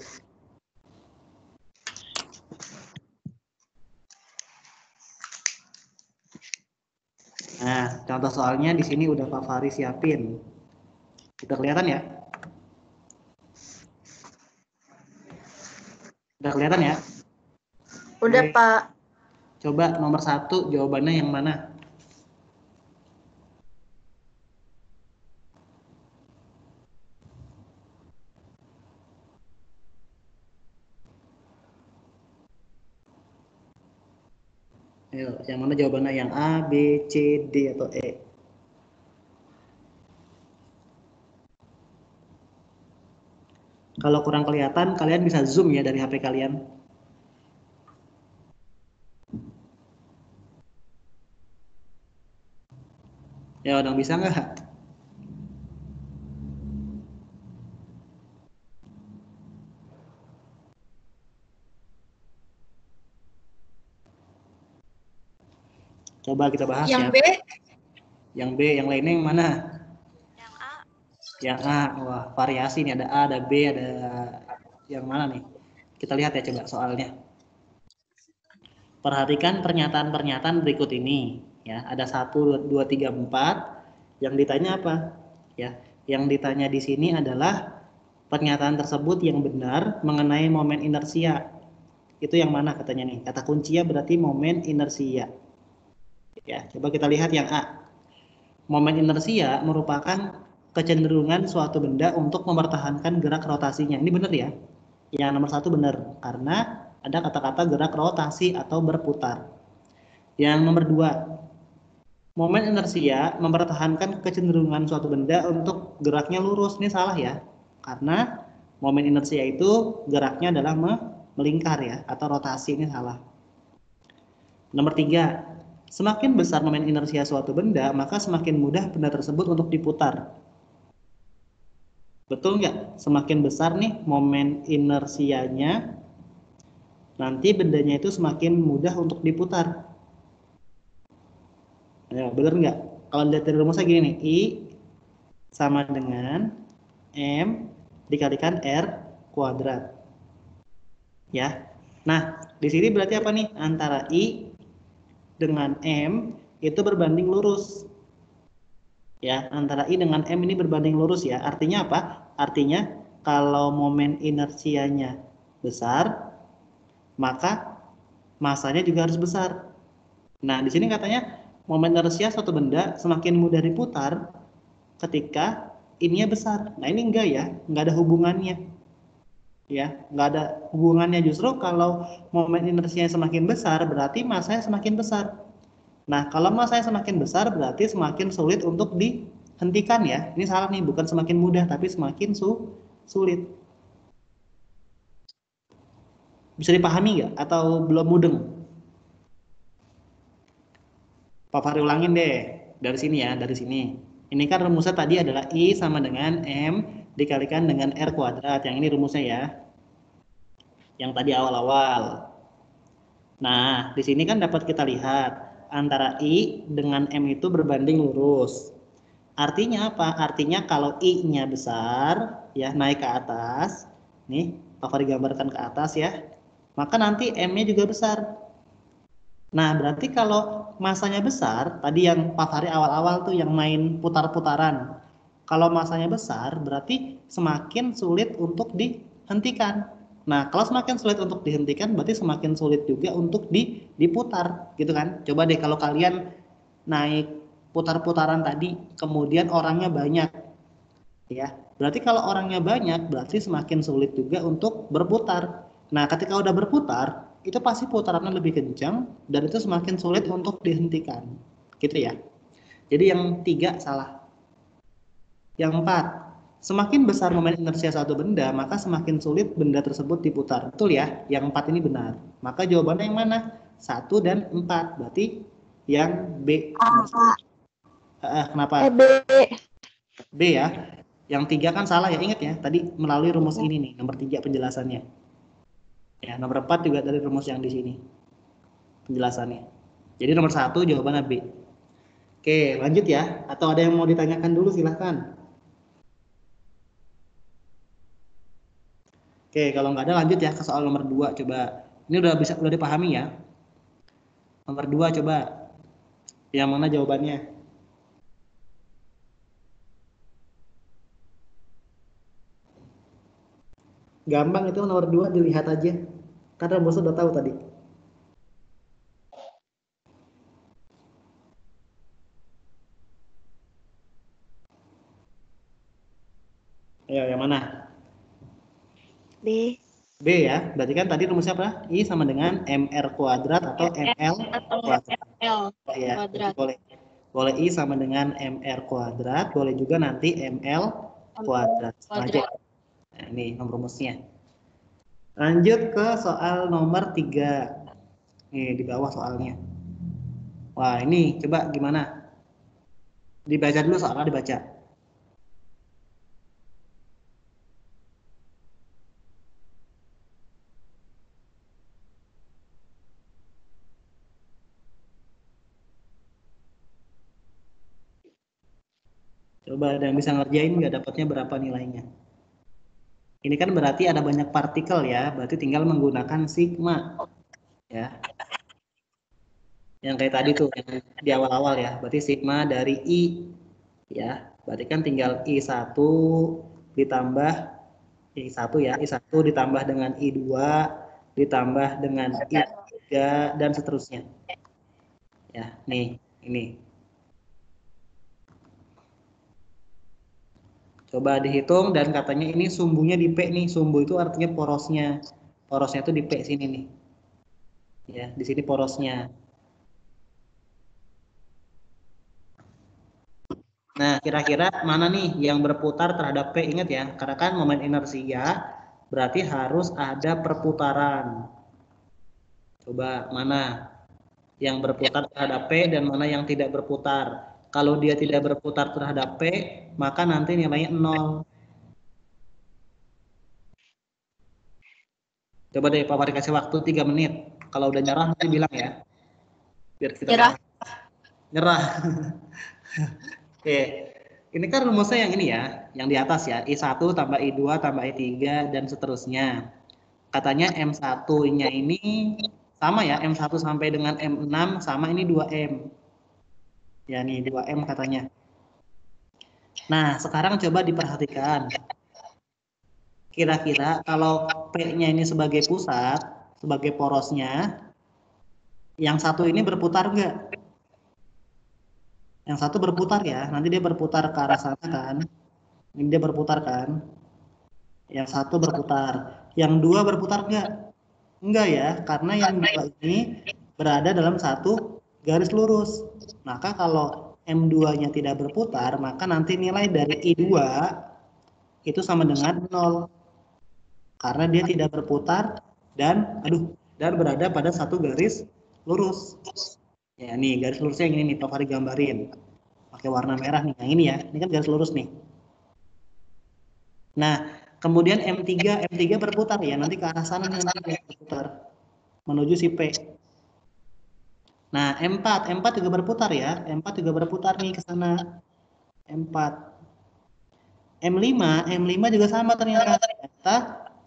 Nah, contoh soalnya di sini udah Pak Fari siapin. Udah kelihatan ya? Udah kelihatan ya? Udah, Oke. Pak. Coba nomor 1 jawabannya yang mana? Ayo, yang mana jawabannya? Yang A, B, C, D, atau E? Kalau kurang kelihatan, kalian bisa zoom ya dari HP kalian. Ya, udah bisa nggak? Coba kita bahas Yang ya. B? Yang B, yang lainnya yang mana? Yang A. Yang A, wah variasi nih, ada A, ada B, ada yang mana nih? Kita lihat ya coba soalnya. Perhatikan pernyataan-pernyataan berikut ini. Ya, ada 1, 2, 3, 4. Yang ditanya apa? Ya, yang ditanya di sini adalah pernyataan tersebut yang benar mengenai momen inersia. Itu yang mana katanya nih? Kata kuncinya berarti momen inersia. Ya, coba kita lihat yang A. Momen inersia merupakan kecenderungan suatu benda untuk mempertahankan gerak rotasinya. Ini benar ya? Yang nomor 1 benar, karena ada kata-kata gerak rotasi atau berputar. Yang nomor 2, momen inersia mempertahankan kecenderungan suatu benda untuk geraknya lurus. Ini salah ya, karena momen inersia itu geraknya adalah melingkar ya, atau rotasi. Ini salah. Nomor 3, semakin besar momen inersia suatu benda, maka semakin mudah benda tersebut untuk diputar. Betul nggak? Semakin besar nih momen inersianya, nanti bendanya itu semakin mudah untuk diputar. Ya, bener nggak? Kalau lihat dari rumusnya gini nih, I sama dengan M dikalikan R kuadrat. Ya. Nah, di sini berarti apa nih? Antara I dengan M itu berbanding lurus. Ya, antara I dengan M ini berbanding lurus ya. Artinya apa? Artinya kalau momen inersianya besar, maka masanya juga harus besar. Nah, di sini katanya momen inersia suatu benda semakin mudah diputar ketika ininya besar. Nah, ini enggak ya, enggak ada hubungannya. Ya, enggak ada hubungannya. Justru kalau momen inersianya semakin besar, berarti masanya semakin besar. Nah, kalau masanya semakin besar berarti semakin sulit untuk dihentikan ya. Ini salah nih, bukan semakin mudah tapi semakin sulit. Bisa dipahami nggak? Atau belum mudeng? Pak Fahri ulangin deh. Dari sini ya, dari sini. Ini kan rumusnya tadi adalah I sama dengan M dikalikan dengan R kuadrat. Yang ini rumusnya ya. Yang tadi awal-awal. Nah, di sini kan dapat kita lihat antara I dengan M itu berbanding lurus. Artinya apa? Artinya kalau I-nya besar, ya naik ke atas, nih Pak Fahri gambarkan ke atas ya, maka nanti M-nya juga besar. Nah, berarti kalau masanya besar, tadi yang Pak Fahri awal-awal tuh yang main putar-putaran. Kalau masanya besar, berarti semakin sulit untuk dihentikan. Nah, kalau semakin sulit untuk dihentikan, berarti semakin sulit juga untuk diputar, gitu kan? Coba deh kalau kalian naik putar-putaran tadi, kemudian orangnya banyak, ya. Berarti kalau orangnya banyak, berarti semakin sulit juga untuk berputar. Nah, ketika udah berputar, itu pasti putarannya lebih kencang dan itu semakin sulit untuk dihentikan, gitu ya. Jadi yang 3 salah. Yang 4, semakin besar momen inersia suatu benda, maka semakin sulit benda tersebut diputar. Betul ya? Yang 4 ini benar. Maka jawabannya yang mana? 1 dan 4. Berarti yang B. Kenapa? B. B ya. Yang 3 kan salah ya. Ingat ya, tadi melalui rumus ini nih, nomor 3 penjelasannya. Ya, nomor 4 juga dari rumus yang di sini. Penjelasannya. Jadi nomor 1 jawabannya B. Oke, lanjut ya. Atau ada yang mau ditanyakan dulu silahkan. Oke, kalau nggak ada lanjut ya ke soal nomor 2 coba. Ini udah dipahami ya. Nomor 2 coba. Yang mana jawabannya? Gampang itu nomor 2 dilihat aja. Karena bos udah tahu tadi. Ayo, yang mana? B. B ya, berarti kan tadi rumusnya apa? I sama dengan MR kuadrat atau ML kuadrat. L Ya, kuadrat. boleh I sama dengan MR kuadrat, boleh juga nanti ML kuadrat. Lanjut. Nah, ini nomor rumusnya. Lanjut ke soal nomor 3. Nih, di bawah soalnya. Wah, ini coba gimana? Dibaca dulu soalnya dibaca. Coba ada yang bisa ngerjain nggak, dapatnya berapa nilainya? Ini kan berarti ada banyak partikel ya, berarti tinggal menggunakan sigma. Ya. Yang kayak tadi tuh yang di awal-awal ya. Berarti sigma dari I ya. Berarti kan tinggal I1 ditambah I1 ya. I1 ditambah dengan I2 ditambah dengan I3 dan seterusnya. Ya, nih, ini. Coba dihitung dan katanya ini sumbunya di P nih. Sumbu itu artinya porosnya. Porosnya itu di P sini nih. Ya, di sini porosnya. Nah, kira-kira mana nih yang berputar terhadap P? Ingat ya, karena kan momen inersia berarti harus ada perputaran. Coba mana yang berputar terhadap P dan mana yang tidak berputar. Kalau dia tidak berputar terhadap P, maka nanti nilainya 0. Coba deh Pak Fahri kasih waktu 3 menit. Kalau udah nyerah nanti bilang ya. Biar kita Nyerah. nyerah. Oke. Ini kan rumusnya yang ini ya, yang di atas ya. I1 tambah I2 tambah I3 dan seterusnya. Katanya M1-nya ini sama ya, M1 sampai dengan M6 sama ini 2M. Ya nih 2M katanya. Nah, sekarang coba diperhatikan. Kira-kira kalau P-nya ini sebagai pusat, sebagai porosnya, yang satu ini berputar enggak? Yang satu berputar ya, nanti dia berputar ke arah sana kan. Ini dia berputar kan. Yang satu berputar. Yang dua berputar enggak? Enggak ya, karena yang dua ini berada dalam satu garis lurus. Maka kalau M2-nya tidak berputar, maka nanti nilai dari I2 itu sama dengan 0. Karena dia tidak berputar dan berada pada satu garis lurus. Ya nih, garis lurusnya yang ini nih, Pak Fahri gambarin. Pakai warna merah nih, yang ini ya. Ini kan garis lurus nih. Nah, kemudian M3 berputar ya, nanti ke arah sana nih nanti berputar menuju si P. Nah, M4 juga berputar ya. M4 juga berputar nih ke sana. M4. M5 juga sama ternyata. Ternyata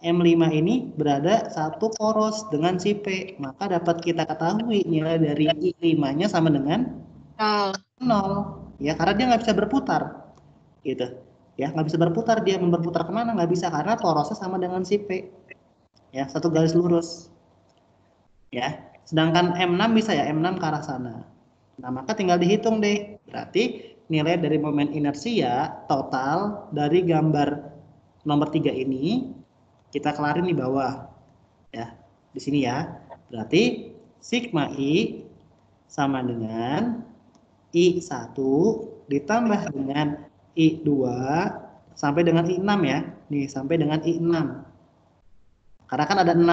M5 ini berada satu poros dengan si P. Maka dapat kita ketahui nilai dari I5-nya sama dengan 0. Ya, karena dia nggak bisa berputar. Gitu. Ya, nggak bisa berputar. Dia berputar kemana? Nggak bisa karena porosnya sama dengan si P. Ya, satu garis lurus. Ya, sedangkan M6 bisa ya, M6 ke arah sana. Nah, maka tinggal dihitung deh. Berarti nilai dari momen inersia total dari gambar nomor 3 ini kita kelarin di bawah. Ya, di sini ya. Berarti sigma I sama dengan I1 ditambah dengan I2 sampai dengan I6 ya. Nih, sampai dengan I6. Karena kan ada 6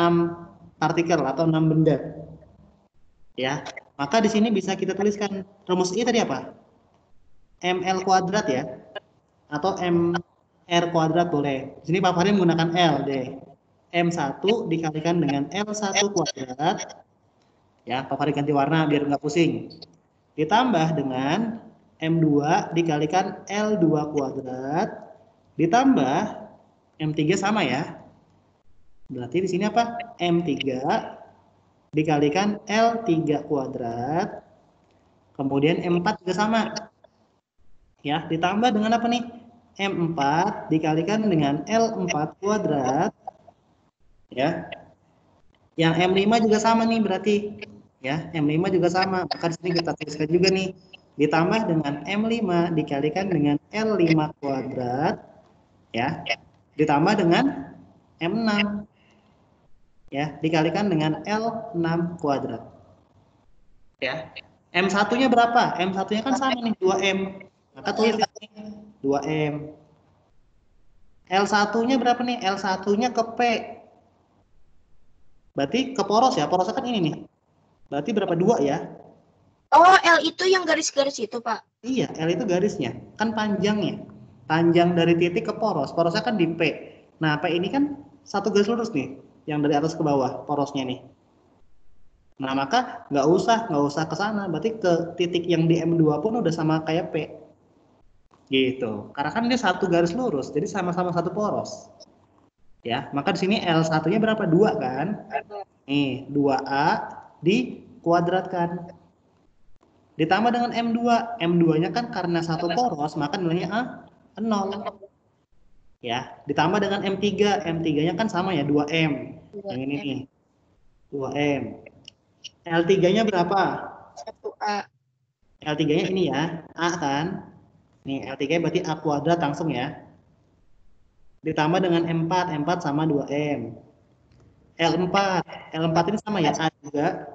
partikel atau 6 benda. Ya, maka di sini bisa kita tuliskan rumus I tadi apa? ML kuadrat ya, atau MR kuadrat boleh. Di sini Pak Fahri menggunakan L deh. M1 dikalikan dengan L1 kuadrat. Ya, Pak Fahri ganti warna biar nggak pusing. Ditambah dengan M2 dikalikan L2 kuadrat. Ditambah M3 sama ya. Berarti di sini apa? M3 dikalikan L3 kuadrat, kemudian M4 juga sama. Ya, ditambah dengan apa nih? M4 dikalikan dengan L4 kuadrat. Ya. Yang M5 juga sama nih berarti. Ya, M5 juga sama. Maka di sini kita tuliskan juga nih. Ditambah dengan M5 dikalikan dengan L5 kuadrat. Ya. Ditambah dengan M6. Ya, dikalikan dengan L6 kuadrat. Ya. M1-nya berapa? M1-nya kan sama nih, 2M. Maka tulis ini 2M. L1-nya berapa nih? L1-nya ke P. Berarti ke poros ya. Porosnya kan ini nih. Berarti berapa? 2 ya? Oh, L itu yang garis-garis itu, Pak. Iya, L itu garisnya. Kan panjangnya. Panjang dari titik ke poros. Porosnya kan di P. Nah, P ini kan satu garis lurus nih. Yang dari atas ke bawah, porosnya nih. Nah, maka nggak usah ke sana. Berarti ke titik yang di M2 pun udah sama kayak P. Gitu. Karena kan dia satu garis lurus, jadi sama-sama satu poros. Ya, maka di sini L1-nya berapa? 2 kan? Nih, 2A dikuadratkan. Ditambah dengan M2. M2-nya kan karena satu poros, maka nilainya 0. Ya, ditambah dengan M3. M3-nya kan sama ya, 2M. Yang ini nih. 2M. L3-nya berapa? 1A. L3-nya ini ya, A kan? Nih, L3 berarti A kuadrat langsung ya. Ditambah dengan M4. M4 sama 2M. L4. L4 ini sama ya, A juga.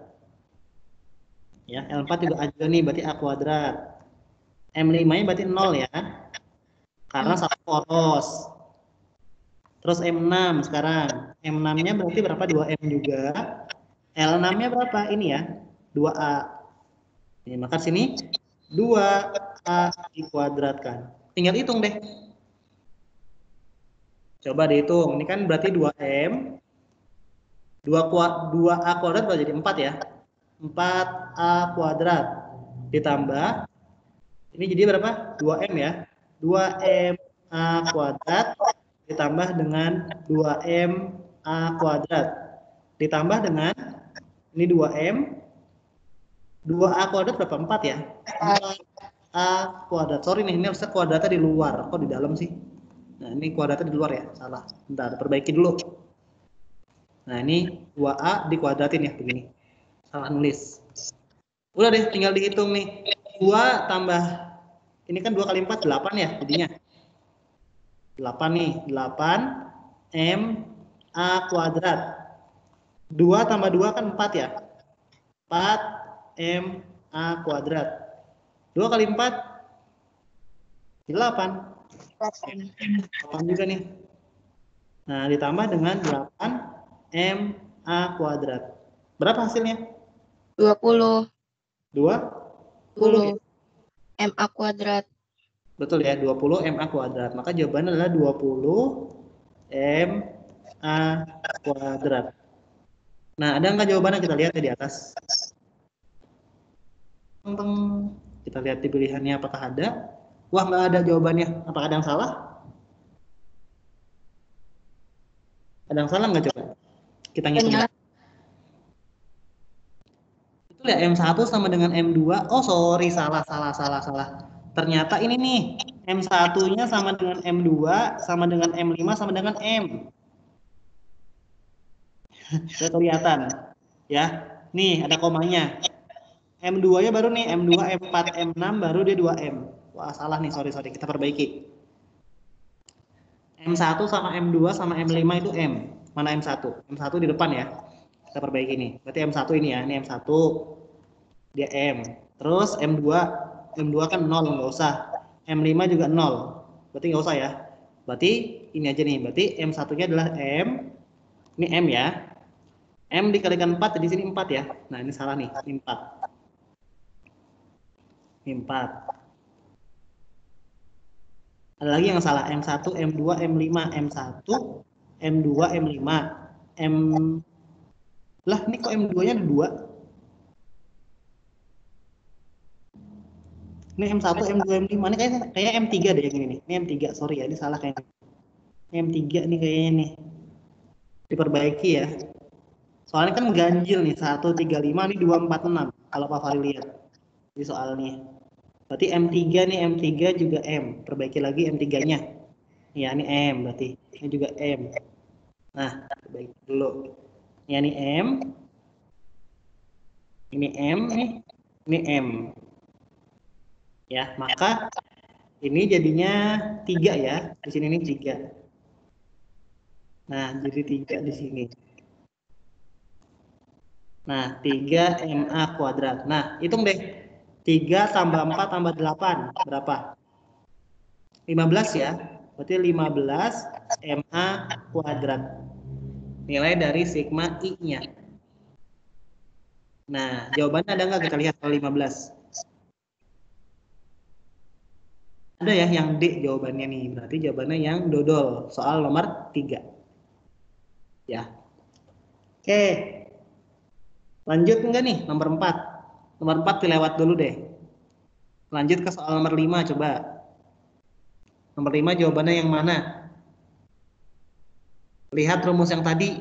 Ya, L4 juga A juga nih, berarti A kuadrat. M5-nya berarti 0 ya. Karena satu poros. Terus M6 sekarang. M6-nya berarti berapa? 2M juga. L6-nya berapa? Ini ya, 2A. Ini maka sini 2A dikuadratkan. Tinggal hitung deh. Coba dihitung. Ini kan berarti 2M. 2A kuadrat berarti jadi 4 ya. 4A kuadrat. Ditambah. Ini jadi berapa? 2M ya. 2M A kuadrat. Ditambah dengan 2M A kuadrat. Ditambah dengan ini 2M. 2A kuadrat berapa? 4 ya? 4A kuadrat. Sorry nih, ini harusnya kuadratnya di luar. Kok di dalam sih? Nah, ini kuadratnya di luar ya. Salah. Bentar, perbaiki dulu. Nah, ini 2A dikuadratin ya, begini. Salah nulis. Udah deh, tinggal dihitung nih. 2 tambah, ini kan 2 kali 4, 8 ya jadinya. 8 nih, 8 M A kuadrat. 2 tambah 2 kan 4 ya. 4 M A kuadrat. 2 kali 4 8. 8 juga nih. Nah, ditambah dengan 8 M A kuadrat. Berapa hasilnya? 20. 20 MA kuadrat. Betul ya, 20 MA kuadrat. Maka jawabannya adalah 20 MA kuadrat. Nah, ada nggak jawabannya? Kita lihat di atas. Kita lihat di pilihannya apakah ada. Wah, nggak ada jawabannya. Apakah ada yang salah? Ada yang salah nggak coba? Kita ngitung. Betul ya, M1 sama dengan M2. Oh, sorry, salah. Ternyata ini nih, M1-nya sama dengan M2, sama dengan M5, sama dengan M. Sudah kelihatan. Ya, nih ada komanya. M2-nya baru nih, M2, M4, M6, baru dia 2M. Wah, salah nih, sorry. Kita perbaiki. M1 sama M2 sama M5 itu M. Mana M1? M1 di depan ya. Kita perbaiki nih. Berarti M1 ini ya, ini M1. Dia M. Terus M2 kan 0, nggak usah. M5 juga 0. Berarti nggak usah ya. Berarti ini aja nih. Berarti M1-nya adalah M. Ini M ya. M dikalikan 4, di sini 4 ya. Nah, ini salah nih. Ini 4. Ini 4. Ada lagi yang salah. M1, M2, M5. M1, M2, M5. Lah, ini kok M2-nya ada 2? Ini M1, M2, M5. Ini kayaknya M3 deh yang ini nih. Ini M3, sorry ya. Ini salah kayaknya. Ini M3 nih kayaknya nih. Diperbaiki ya. Soalnya kan ganjil nih. 1, 3, 5. Ini 2, 4, 6. Kalau Pak Fahri lihat di soalnya. Berarti M3 nih. M3 juga M. Perbaiki lagi M3-nya. Ya, ini M berarti. Ini juga M. Nah, perbaiki dulu. Ya, ini M. Ini M nih. Ini M. Ya, maka ini jadinya 3 ya. Di sini ini 3. Nah, jadi 3 di sini. Nah, 3 MA kuadrat. Nah, hitung deh. 3 tambah 4 tambah 8. Berapa? 15 ya. Berarti 15 MA kuadrat. Nilai dari sigma I-nya. Nah, jawabannya ada nggak? Kita lihat kalau 15. Ada ya yang D jawabannya nih. Berarti jawabannya yang dodol. Soal nomor 3. Ya. Oke. Lanjut enggak nih? Nomor 4. Nomor 4 dilewat dulu deh. Lanjut ke soal nomor 5 coba. Nomor 5 jawabannya yang mana? Lihat rumus yang tadi.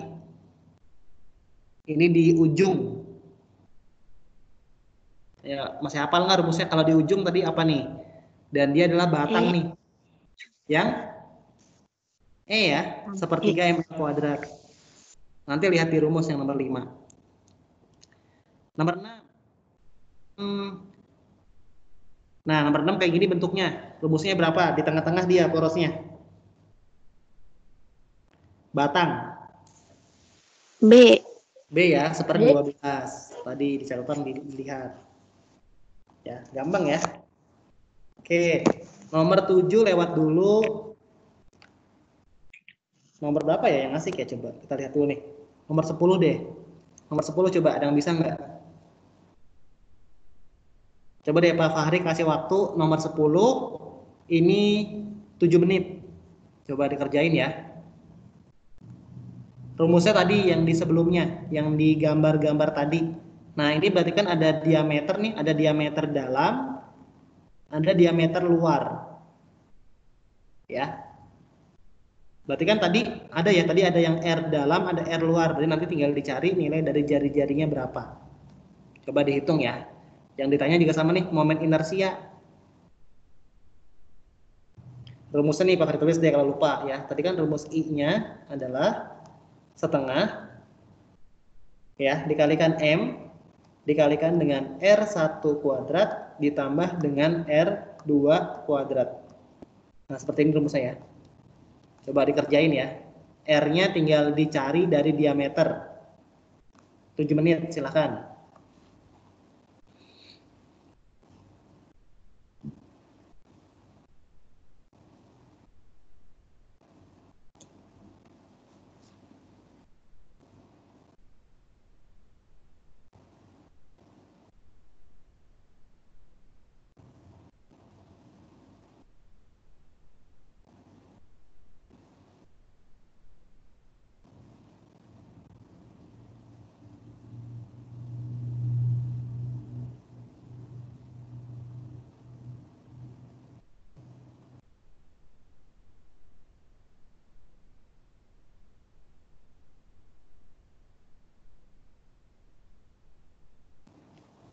Ini di ujung. Ya, masih hafal nggak rumusnya? Kalau di ujung tadi apa nih? Dan dia adalah batang nih. Yang ya, sepertiga ml kuadrat. Nanti lihat di rumus yang nomor 5. Nomor 6. Nah, nomor 6 kayak gini bentuknya. Rumusnya berapa? Di tengah-tengah dia porosnya. Batang. B. B ya, 1/12. Tadi di catatan dilihat. Ya, gampang ya. Oke, nomor 7 lewat dulu. Nomor berapa ya yang asik ya? Coba kita lihat dulu nih. Nomor 10 deh. Nomor 10 coba, ada yang bisa nggak? Coba deh Pak Fahri kasih waktu nomor 10. Ini 7 menit. Coba dikerjain ya. Rumusnya tadi yang di sebelumnya, yang di gambar-gambar tadi. Nah, ini berarti kan ada diameter nih, ada diameter dalam, ada diameter luar. Ya. Berarti kan tadi ada ya, tadi ada yang R dalam, ada R luar. Berarti nanti tinggal dicari nilai dari jari-jarinya berapa. Coba dihitung ya. Yang ditanya juga sama nih, momen inersia. Rumusnya nih Pak tulis deh kalau lupa ya. Tadi kan rumus I-nya adalah setengah ya dikalikan M dikalikan dengan R1 kuadrat ditambah dengan R2 kuadrat. Nah, seperti ini rumusnya ya. Coba dikerjain ya. R-nya tinggal dicari dari diameter. 7 menit, silakan.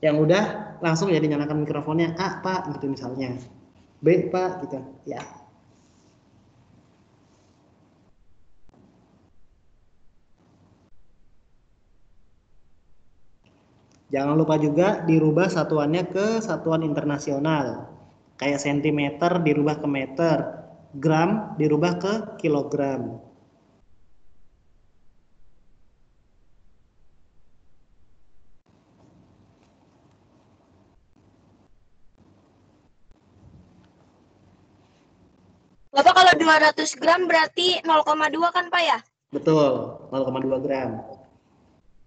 Yang udah langsung ya dinyalakan mikrofonnya. A, Pak, gitu misalnya. B, Pak, gitu. Ya. Jangan lupa juga dirubah satuannya ke satuan internasional. Kayak sentimeter dirubah ke meter, gram dirubah ke kilogram. Bapak kalau 200 gram berarti 0,2 kan Pak ya? Betul, 0,2 gram.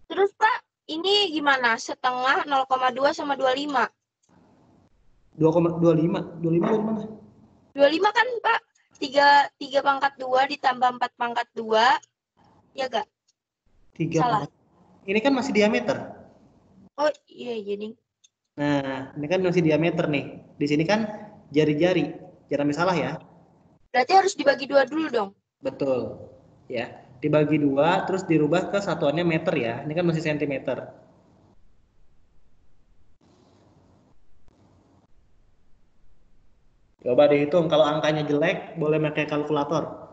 Terus Pak, ini gimana? Setengah 0,2 sama 25? 2,25. 25 dari mana? 25 kan Pak? 3 pangkat 2 ditambah 4 pangkat 2. Ya gak? 3 Salah. Ini kan masih diameter. Oh iya jadi. Nah, ini kan masih diameter nih. Di sini kan jari-jari. Jangan sampai salah ya. Berarti harus dibagi 2 dulu dong. Betul. Ya, dibagi 2 terus dirubah ke satuannya meter ya. Ini kan masih sentimeter. Coba dihitung, kalau angkanya jelek boleh pakai kalkulator.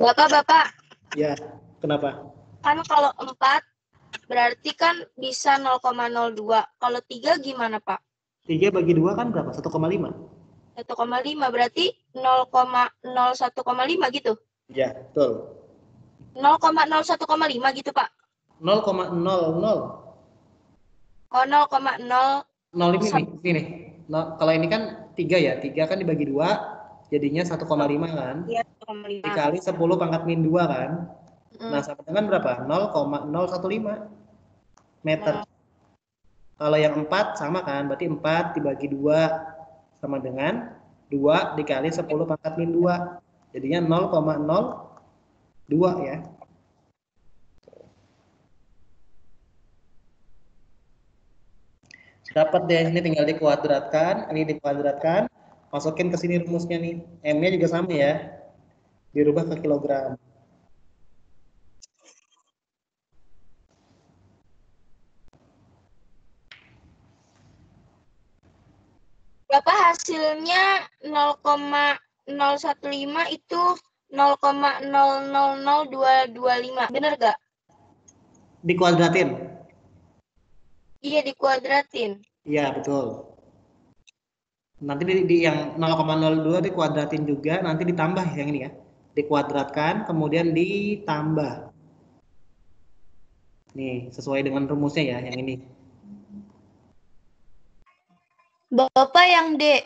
Bapak, Ya, kenapa? kan kalau 4 berarti kan bisa 0,02. Kalau 3 gimana Pak? 3 bagi 2 kan berapa? 1,5. 1,5 berarti 0,01,5 gitu. Ya, betul. 0,01,5 gitu Pak. 0,00. Oh 0,0. 0 ini nih. No, kalau ini kan 3 ya. 3 kan dibagi 2 jadinya 1,5 kan. Iya 1,5. Dikali 10 pangkat min 2 kan. Nah, sama dengan berapa? 0,015 meter. Kalau yang 4 sama kan, berarti 4 dibagi 2 sama dengan 2 dikali 10 pangkat min 2. Jadinya 0,02 ya. Dapat deh, ini tinggal dikuadratkan, ini dikuadratkan, masukin ke sini rumusnya nih. M-nya juga sama ya, dirubah ke kilogram. Berapa hasilnya 0,015 itu 0,000225. Bener gak? Dikuadratin. Iya, dikuadratin. Iya, betul. Nanti di yang 0,02 dikuadratin juga, nanti ditambah yang ini ya. Dikuadratkan, kemudian ditambah. Nih, sesuai dengan rumusnya ya, yang ini. Bapak yang D.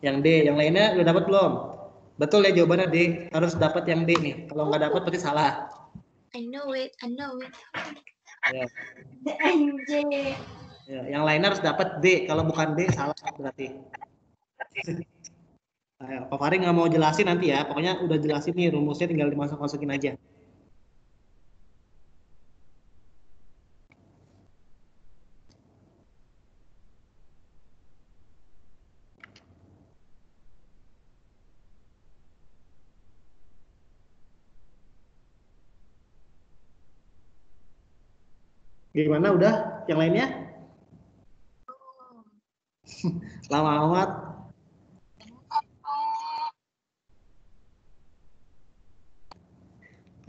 Yang D, yang lainnya udah dapat belum? Betul ya jawabannya D, harus dapat yang D nih. Kalau nggak dapat berarti salah. I know it. Ya. Anjir. Ya, yang lainnya harus dapat D. Kalau bukan D salah berarti. Pak Fahri nggak mau jelasin nanti ya. Pokoknya udah jelasin nih rumusnya, tinggal dimasuk-masukin aja. Gimana udah? Yang lainnya? Lama amat.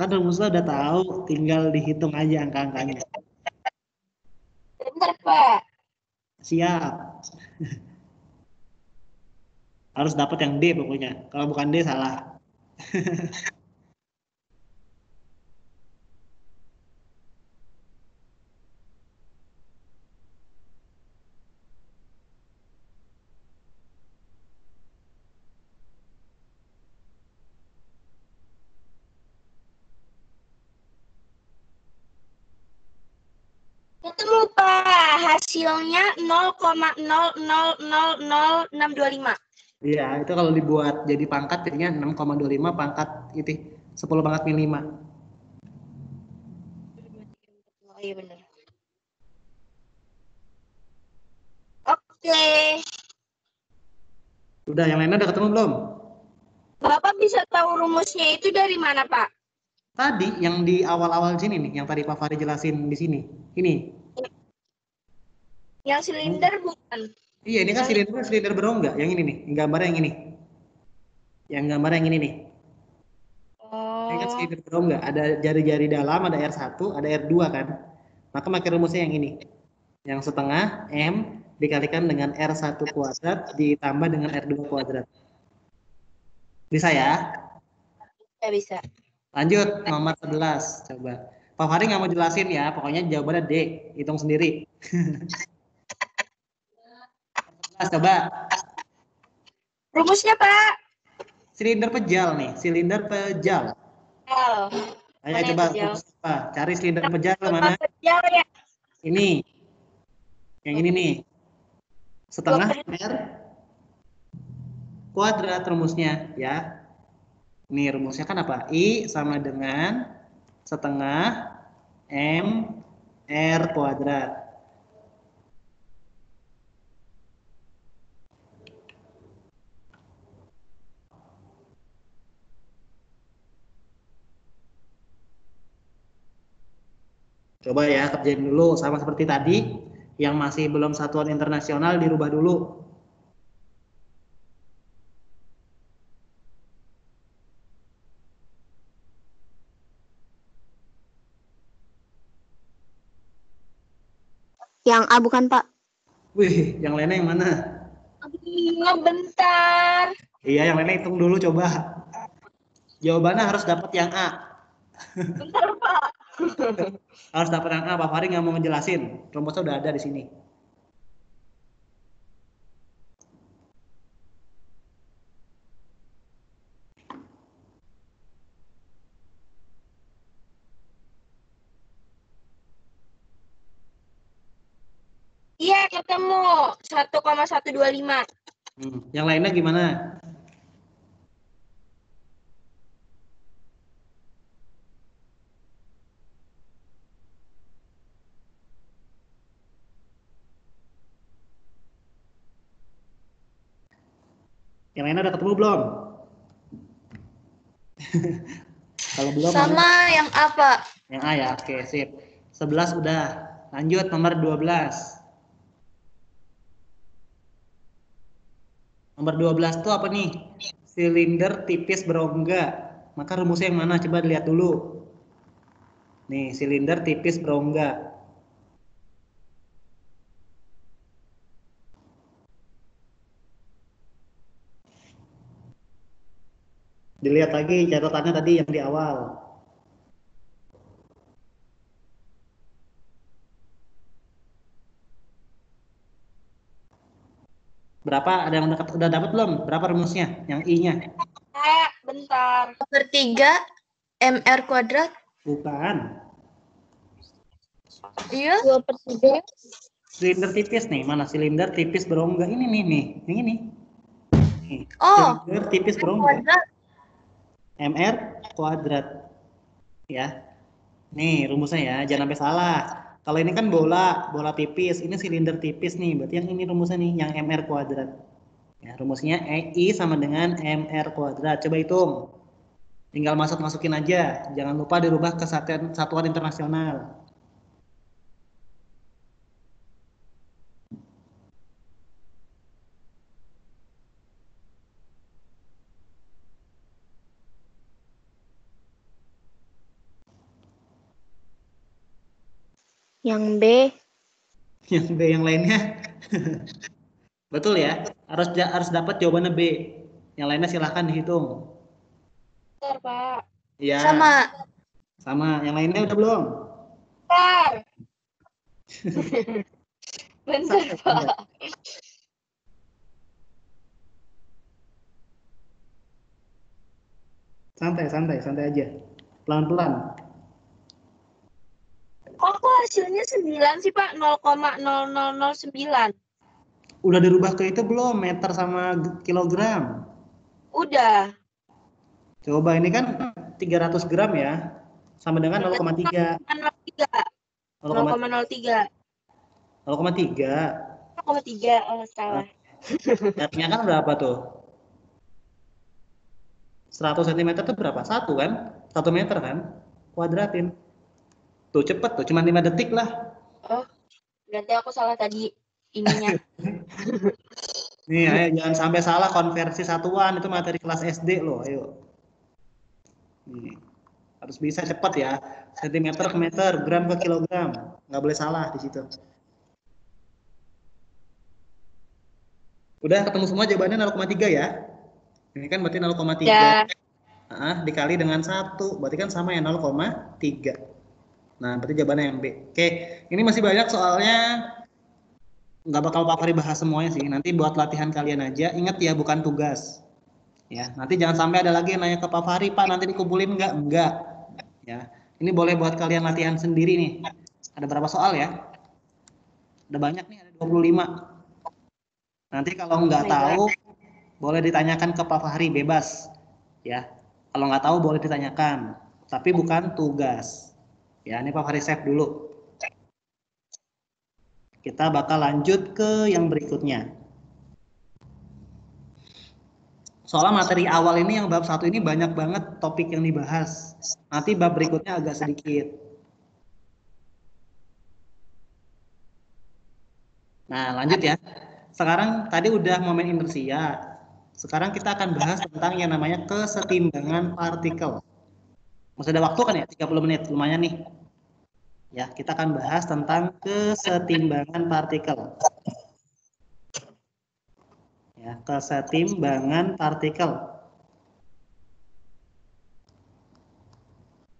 Kan rumusnya udah tahu, tinggal dihitung aja angka-angkanya. Bentar, Pak. Siap. Harus dapat yang D pokoknya. Kalau bukan D salah. Ketemu, Pak. Hasilnya 0,000625. Iya, itu kalau dibuat jadi pangkat jadinya 6,25 pangkat itu 10 pangkat min 5. Oh, iya benar. Oke. Udah, yang lainnya udah ketemu belum? Bapak bisa tahu rumusnya itu dari mana, Pak? Tadi yang di awal-awal sini nih, yang tadi Pak Fahri jelasin di sini. Ini. Yang silinder bukan? Iya, ini kan silinder berongga. Yang ini nih, gambarnya yang ini. Yang gambarnya yang ini nih. Ini kan Oh, silinder berongga. Ada jari-jari dalam, ada R1, ada R2 kan. Maka pakai rumusnya yang ini. Yang setengah M dikalikan dengan R1 kuadrat ditambah dengan R2 kuadrat. Bisa ya? ya bisa. Lanjut, nomor 11. Coba. Pak Fahri nggak mau jelasin ya, pokoknya jawabannya D. Hitung sendiri. 11, coba. Rumusnya, Pak? Silinder pejal nih, silinder pejal. Oh, Ayo mana coba pejal? coba cari silinder pejal mana? Pejal ya. Ini, yang ini nih. Setengah R kuadrat rumusnya ya. Ini rumusnya kan apa? I sama dengan setengah M R kuadrat. Coba ya kerjain dulu sama seperti tadi. Yang masih belum satuan internasional dirubah dulu. Yang A bukan, Pak? Wih, yang lainnya yang mana? Bentar. Iya, yang lainnya hitung dulu coba. Jawabannya harus dapat yang A. Bentar, Pak. Harus dapat yang A. Pak Fahri nggak mau ngejelasin. Rumusnya udah ada di sini. Iya, ketemu 1,125. Yang lainnya gimana? Yang lainnya udah ketemu belum? Kalau belum, Sama yang apa? yang A ya, oke sip. 11 udah. Lanjut nomor 12. Nomor 12 itu apa nih? Silinder tipis berongga. Maka rumusnya yang mana? Coba dilihat dulu. Nih, silinder tipis berongga. Dilihat lagi catatannya tadi yang di awal. Berapa? Ada yang udah dapat belum? Berapa rumusnya? Yang I-nya? Bentar. Per 3 MR kuadrat. Bukan. Iya. 2/3. Silinder tipis nih. Mana silinder tipis berongga? Ini nih. Ini. Nih. Oh, Silinder tipis berongga. kuadrat. MR kuadrat. Ya. Nih rumusnya ya. Jangan sampai salah. Kalau ini kan bola tipis. Ini silinder tipis nih. Berarti yang ini rumusnya nih. Yang MR kuadrat. Ya, rumusnya I sama dengan MR kuadrat. Coba hitung. Tinggal masukin aja. Jangan lupa dirubah ke satuan internasional. Yang B. Yang B yang lainnya. Betul ya? Harus dapat jawabannya B. Yang lainnya silahkan dihitung. Bentar, Pak. Iya. Sama. Yang lainnya udah belum? Bentar, Pak. Santai aja. Pelan-pelan. Kok hasilnya 9 sih, Pak? 0,0009. Udah dirubah ke itu belum? Meter sama kilogram. Udah. Coba ini kan 300 gram ya. Sama dengan 0,3. 0,03. 0,3. 0,3. Oh, salah. Artinya kan berapa tuh? 100 cm itu berapa? 1 kan? 1 meter kan? Kuadratin. Tuh cepet tuh, cuma 5 detik lah. Oh, berarti aku salah tadi ininya. Nih, ayo jangan sampai salah konversi satuan, itu materi kelas SD loh, ayo. Nih, harus bisa cepat ya. Sentimeter ke meter, gram ke kilogram. Nggak boleh salah di situ. Udah ketemu semua jawabannya 0,3 ya? Ini kan berarti 0,3. Dikali dengan 1, berarti kan sama ya 0,3. Nah, berarti jawabannya yang B. Oke, ini masih banyak soalnya nggak bakal Pak Fahri bahas semuanya sih. Nanti buat latihan kalian aja. Ingat ya, bukan tugas. Ya, nanti jangan sampai ada lagi yang nanya ke Pak Fahri, Pak, nanti dikumpulin nggak? Enggak. Ya, ini boleh buat kalian latihan sendiri nih. Ada berapa soal ya? Ada banyak nih, ada 25. Nanti kalau nggak tahu, boleh ditanyakan ke Pak Fahri, bebas. Ya, kalau nggak tahu boleh ditanyakan, tapi bukan tugas. Ya, ini Pak Fahri save dulu. Kita bakal lanjut ke yang berikutnya. Soalnya materi awal ini yang bab 1 ini banyak banget topik yang dibahas. Nanti bab berikutnya agak sedikit. Nah, lanjut ya. Sekarang tadi udah momen inersia. Sekarang kita akan bahas tentang yang namanya kesetimbangan partikel. Masih ada waktu kan ya? 30 menit, lumayan nih. Ya, kita akan bahas tentang kesetimbangan partikel. Ya, kesetimbangan partikel.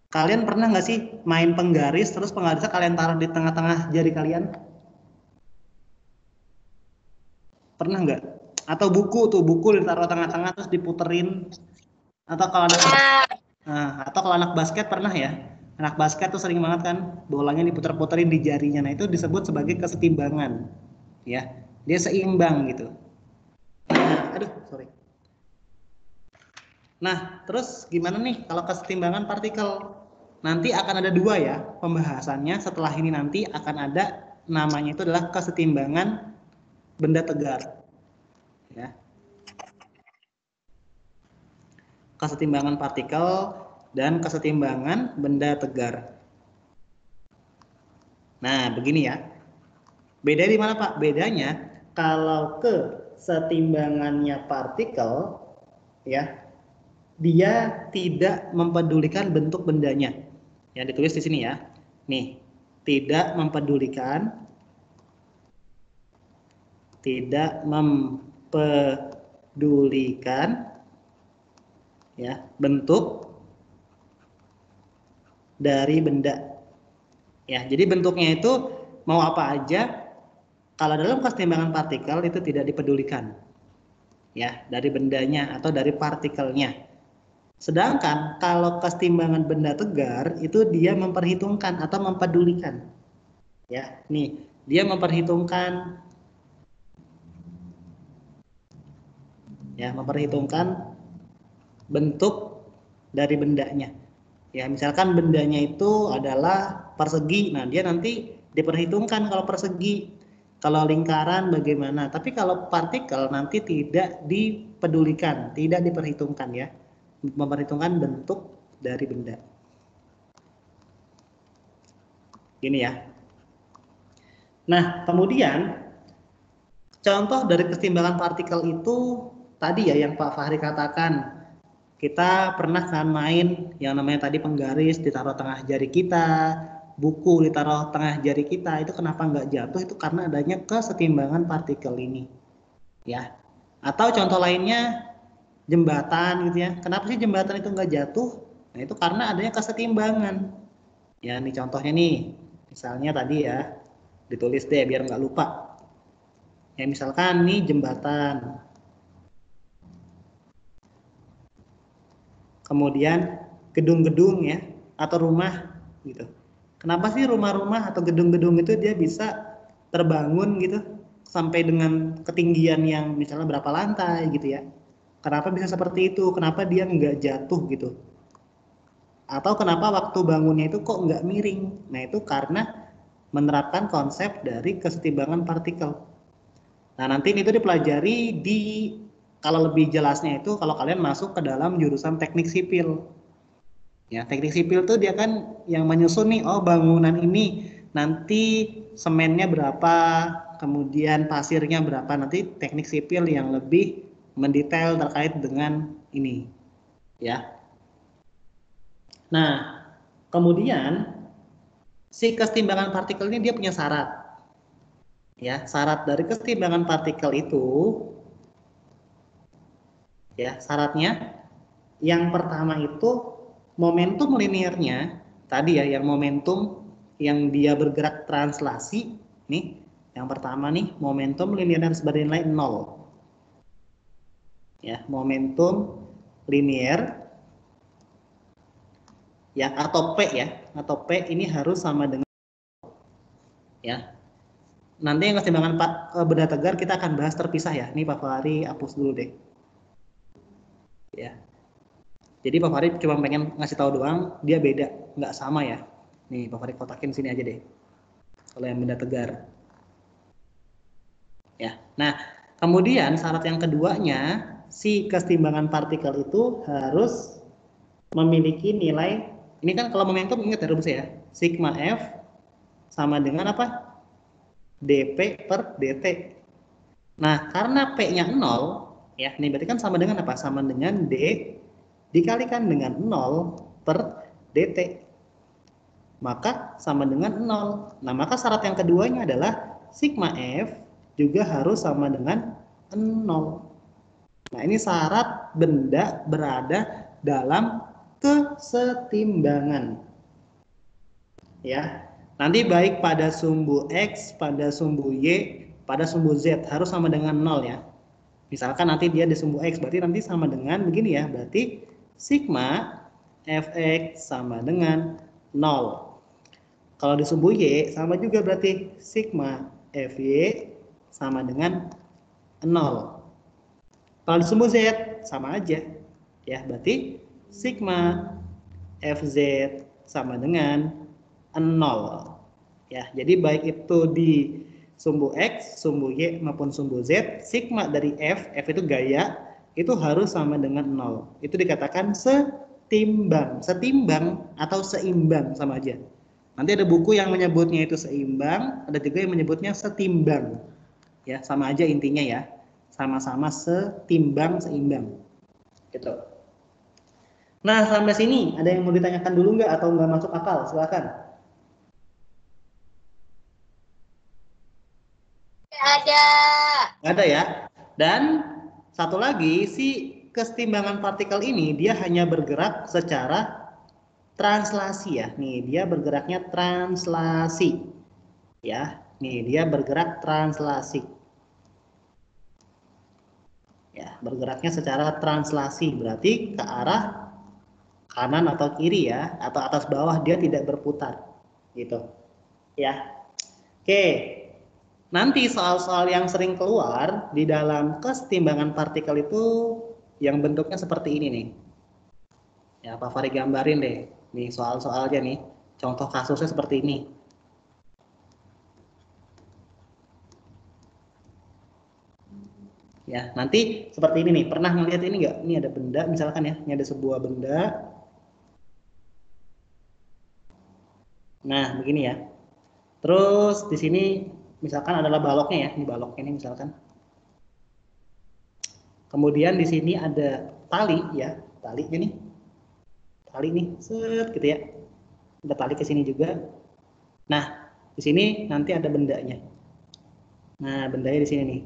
Kalian pernah nggak sih main penggaris, terus penggarisnya kalian taruh di tengah-tengah jari kalian? Pernah nggak? Atau buku ditaruh tengah-tengah terus diputerin? Atau kalau anak basket pernah ya? Anak basket tuh sering banget kan bolanya diputer-puterin di jarinya. Nah, itu disebut sebagai kesetimbangan. ya, dia seimbang gitu. Aduh, sorry. Nah, terus gimana nih kalau kesetimbangan partikel? Nanti akan ada dua ya pembahasannya. Setelah ini nanti akan ada namanya itu adalah kesetimbangan benda tegar. Ya. Kesetimbangan partikel dan kesetimbangan benda tegar. Nah, begini ya. Beda di mana, Pak? Bedanya kalau kesetimbangannya partikel, ya, dia tidak mempedulikan bentuk bendanya. Ya, ditulis di sini ya. Nih, tidak mempedulikan ya bentuk dari benda. Ya, jadi bentuknya itu mau apa aja, kalau dalam kesetimbangan partikel itu tidak dipedulikan. Ya, dari bendanya atau dari partikelnya. Sedangkan kalau kesetimbangan benda tegar itu dia memperhitungkan atau mempedulikan. Ya, nih, dia memperhitungkan bentuk dari bendanya. Ya, misalkan bendanya itu adalah persegi. Nah, dia nanti diperhitungkan kalau persegi. Kalau lingkaran bagaimana? Tapi kalau partikel nanti tidak dipedulikan, tidak diperhitungkan ya. Memperhitungkan bentuk dari benda. Gini ya. Nah, kemudian contoh dari kesetimbangan partikel itu tadi ya yang Pak Fahri katakan. Kita pernah kan main yang namanya tadi penggaris ditaruh tengah jari kita, buku ditaruh tengah jari kita, itu kenapa nggak jatuh? Itu karena adanya kesetimbangan partikel ini. Ya. Atau contoh lainnya jembatan gitu ya. Kenapa sih jembatan itu nggak jatuh? Nah, itu karena adanya kesetimbangan. Ya, ini contohnya nih. Misalnya tadi ya, ditulis deh biar nggak lupa. Ya, misalkan nih jembatan. Kemudian gedung-gedung ya, atau rumah gitu. Kenapa sih rumah-rumah atau gedung-gedung itu dia bisa terbangun gitu sampai dengan ketinggian yang misalnya berapa lantai gitu ya? Kenapa bisa seperti itu? Kenapa dia nggak jatuh gitu? Atau kenapa waktu bangunnya itu kok nggak miring? Nah, itu karena menerapkan konsep dari kesetimbangan partikel. Nah, nanti itu dipelajari di, kalau lebih jelasnya itu kalau kalian masuk ke dalam jurusan teknik sipil. Ya, teknik sipil tuh dia kan yang menyusun nih, oh bangunan ini nanti semennya berapa, kemudian pasirnya berapa, nanti teknik sipil yang lebih mendetail terkait dengan ini. Ya. Nah, kemudian si kesetimbangan partikel ini dia punya syarat. Ya, syarat dari kesetimbangan partikel itu ya, syaratnya yang pertama itu momentum linearnya tadi ya, yang momentum yang dia bergerak translasi nih, yang pertama nih momentum linear harus bernilai 0. Ya, momentum linear ya atau P ya, atau P ini harus sama dengan ya. Nanti yang kesetimbangan benda tegar kita akan bahas terpisah ya. Ini Pak Fahri hapus dulu deh. Ya. Jadi Pak Farid cuma pengen ngasih tahu doang, dia beda, nggak sama ya. Nih Pak Farid kotakin sini aja deh. Kalau yang benda tegar. Ya. Nah, kemudian syarat yang keduanya, si kesetimbangan partikel itu harus memiliki nilai, ini kan kalau momentum ingat ya rumusnya ya, sigma F sama dengan apa? dP per dt. Nah, karena P-nya 0, ya, ini berarti kan sama dengan apa? Sama dengan D dikalikan dengan 0 per dt. Maka sama dengan 0. Nah, maka syarat yang keduanya adalah sigma F juga harus sama dengan 0. Nah, ini syarat benda berada dalam kesetimbangan. Ya. Nanti baik pada sumbu X, pada sumbu Y, pada sumbu Z harus sama dengan 0 ya. Misalkan nanti dia di sumbu X, berarti nanti sama dengan begini ya. Berarti sigma Fx sama dengan 0. Kalau di sumbu Y sama juga berarti sigma Fy sama dengan 0. Kalau di sumbu Z sama aja. Ya, berarti sigma Fz sama dengan 0. Ya, jadi baik itu di sumbu X, sumbu Y maupun sumbu Z, sigma dari F itu gaya, itu harus sama dengan 0. Itu dikatakan setimbang. Setimbang atau seimbang sama aja. Nanti ada buku yang menyebutnya itu seimbang, ada juga yang menyebutnya setimbang. Ya, sama aja intinya ya. Sama-sama setimbang, seimbang. Gitu. Nah, sampai sini ada yang mau ditanyakan dulu nggak atau nggak masuk akal? Silakan. Ada. Ada ya. Dan satu lagi, si kesetimbangan partikel ini dia hanya bergerak secara translasi ya. Nih, dia bergeraknya translasi. Ya, nih dia bergerak translasi. Ya, bergeraknya secara translasi, berarti ke arah kanan atau kiri ya, atau atas bawah, dia tidak berputar. Gitu. Ya. Oke. Nanti soal-soal yang sering keluar di dalam kesetimbangan partikel itu yang bentuknya seperti ini nih. Ya, Pak Fari gambarin deh. Nih soal-soalnya nih. Contoh kasusnya seperti ini. Ya, nanti seperti ini nih. Pernah ngeliat ini nggak? Ini ada benda misalkan ya. Ini ada sebuah benda. Nah, begini ya. Terus di sini misalkan adalah baloknya ya. Ini baloknya nih misalkan. Kemudian di sini ada tali ya. Tali ini. Tali nih, set gitu ya. Ada tali ke sini juga. Nah, di sini nanti ada bendanya. Nah, bendanya di sini nih.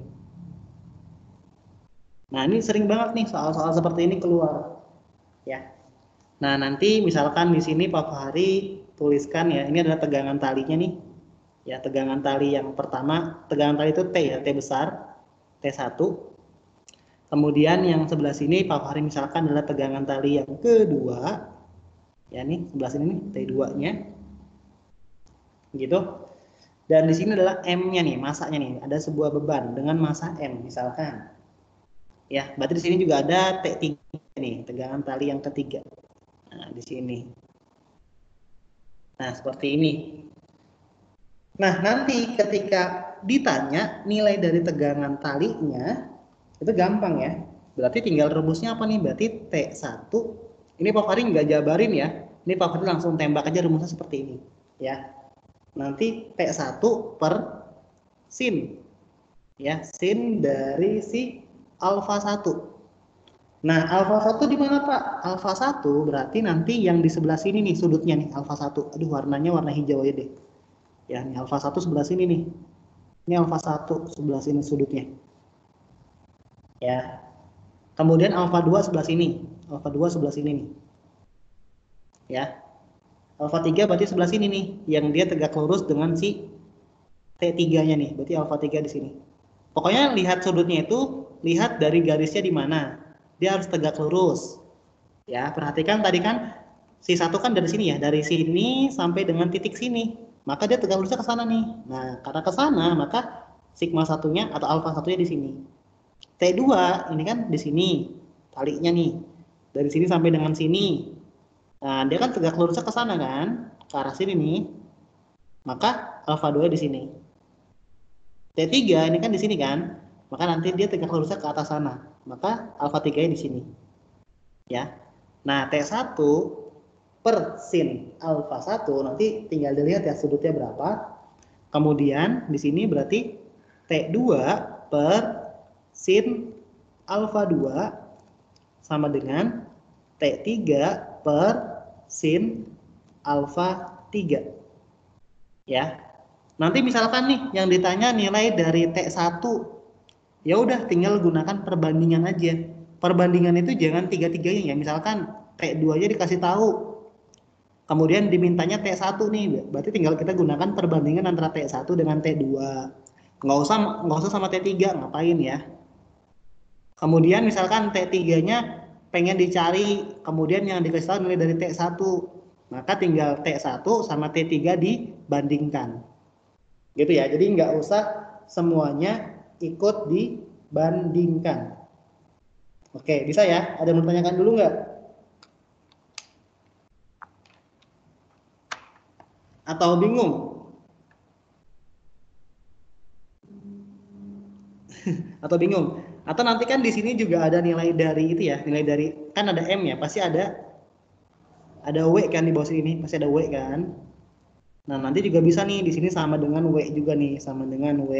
Nah, ini sering banget nih soal-soal seperti ini keluar. Ya. Nah, nanti misalkan di sini Pak Fahri tuliskan ya, ini adalah tegangan talinya nih. Ya, tegangan tali yang pertama, tegangan tali itu T ya, T besar, T1. Kemudian yang sebelah sini Pak Fahri misalkan adalah tegangan tali yang kedua. Ya, nih sebelah sini nih T2-nya. Gitu. Dan di sini adalah M-nya nih, masanya nih. Ada sebuah beban dengan massa M misalkan. Ya, berarti di sini juga ada T3 nih, tegangan tali yang ketiga. Nah, di sini. Nah, seperti ini. Nah, nanti ketika ditanya nilai dari tegangan talinya, itu gampang ya. Berarti tinggal rumusnya apa nih? Berarti T1. Ini Pak Fahri nggak jabarin ya. Ini Pak Fahri langsung tembak aja rumusnya seperti ini. Ya. Nanti T1 per sin. Ya, sin dari si alfa 1. Nah, alfa 1 di mana, Pak? Alfa 1 berarti nanti yang di sebelah sini nih sudutnya nih, alfa 1. Aduh, warnanya warna hijau aja deh. Ya, ini alfa 1 sebelah sini nih. Ini alfa 1 sebelah sini sudutnya. Ya. Kemudian alfa 2 sebelah sini. Alfa 2 sebelah sini nih. Ya. Alfa 3 berarti sebelah sini nih, yang dia tegak lurus dengan si T3-nya nih. Berarti alfa 3 di sini. Pokoknya lihat sudutnya itu, lihat dari garisnya di mana. Dia harus tegak lurus. Ya, perhatikan tadi kan si satu kan dari sini ya, dari sini sampai dengan titik sini. Maka dia tegak lurusnya ke sana nih. Nah, karena ke sana, maka sigma satunya atau alfa satunya di sini. T2 ini kan di sini talinya nih. Dari sini sampai dengan sini. Nah, dia kan tegak lurusnya ke sana kan, ke arah sini nih. Maka alfa 2 di sini. T3 ini kan di sini kan, maka nanti dia tegak lurusnya ke atas sana. Maka alfa 3-nya di sini. Ya. Nah, T1 per sin alfa 1 nanti tinggal dilihat ya sudutnya berapa. Kemudian di sini berarti T2 per sin alfa 2 sama dengan T3 per sin alfa 3. Ya. Nanti misalkan nih yang ditanya nilai dari T1. Ya udah tinggal gunakan perbandingan aja. Perbandingan itu jangan tiga-tiganya ya. Misalkan T2-nya dikasih tahu. Kemudian dimintanya T1 nih. Berarti tinggal kita gunakan perbandingan antara T1 dengan T2. Nggak usah sama T3, ngapain ya. Kemudian misalkan T3-nya pengen dicari, kemudian yang dikasih tahu nilai dari T1. Maka tinggal T1 sama T3 dibandingkan. Gitu ya. Jadi nggak usah semuanya ikut dibandingkan. Oke, bisa ya? Ada yang mau tanyakan dulu nggak? Atau bingung? Atau bingung? Atau nanti kan di sini juga ada nilai dari itu ya, nilai dari kan ada M ya, pasti ada W kan di bawah sini, pasti ada W kan. Nah, nanti juga bisa nih di sini sama dengan W juga nih, sama dengan W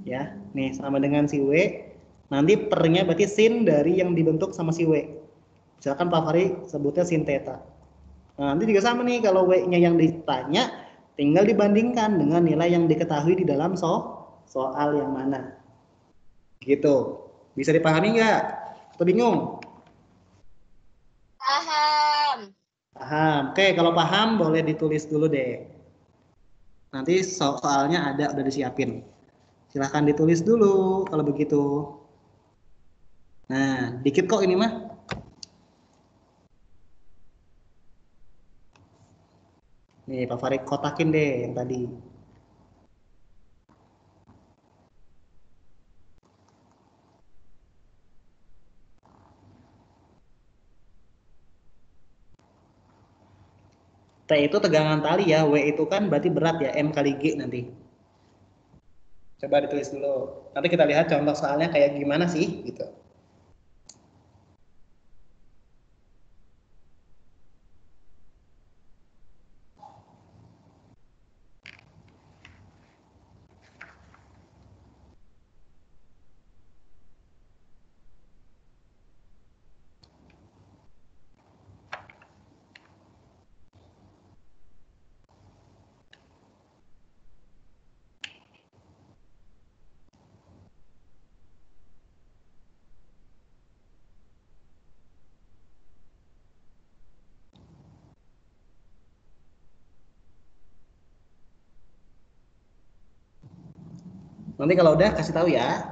ya. Nih, sama dengan si W. Nanti pernya berarti sin dari yang dibentuk sama si W. Misalkan Pak Fahri sebutnya sin theta. Nah, nanti juga sama nih kalau W-nya yang ditanya tinggal dibandingkan dengan nilai yang diketahui di dalam soal yang mana. Gitu. Bisa dipahami nggak? Atau bingung? Paham. Paham. Oke, kalau paham boleh ditulis dulu deh. Nanti soalnya ada udah disiapin. Silahkan ditulis dulu kalau begitu. Nah, dikit kok ini mah. Nih, Pak Farid kotakin deh yang tadi. T itu tegangan tali ya, W itu kan berarti berat ya, M kali G nanti. Coba ditulis dulu. Nanti kita lihat contoh soalnya kayak gimana sih gitu. Nanti kalau udah kasih tahu ya.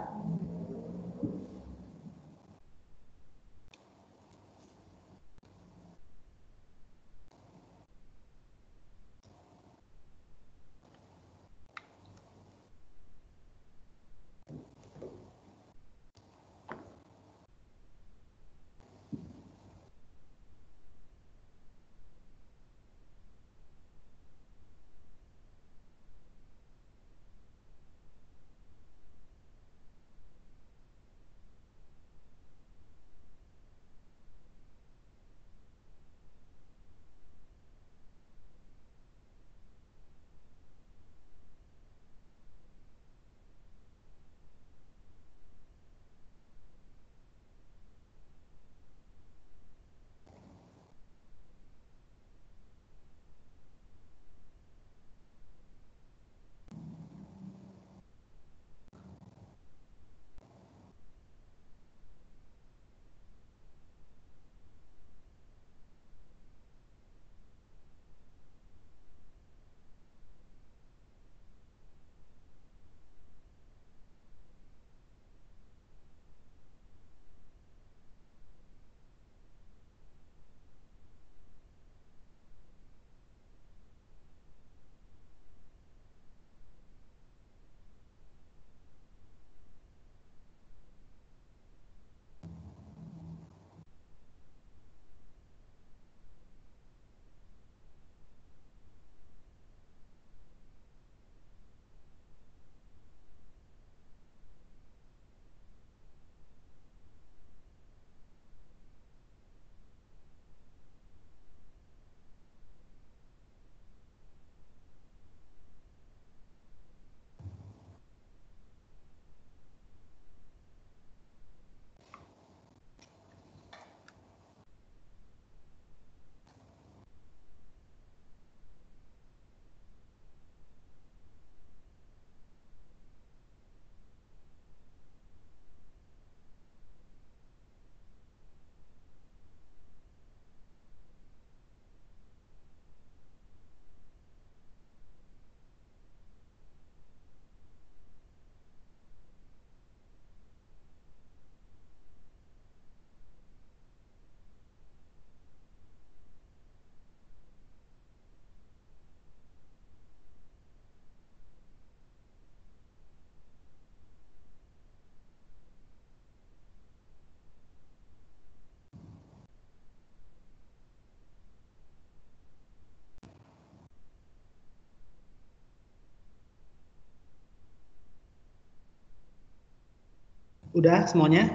Udah semuanya?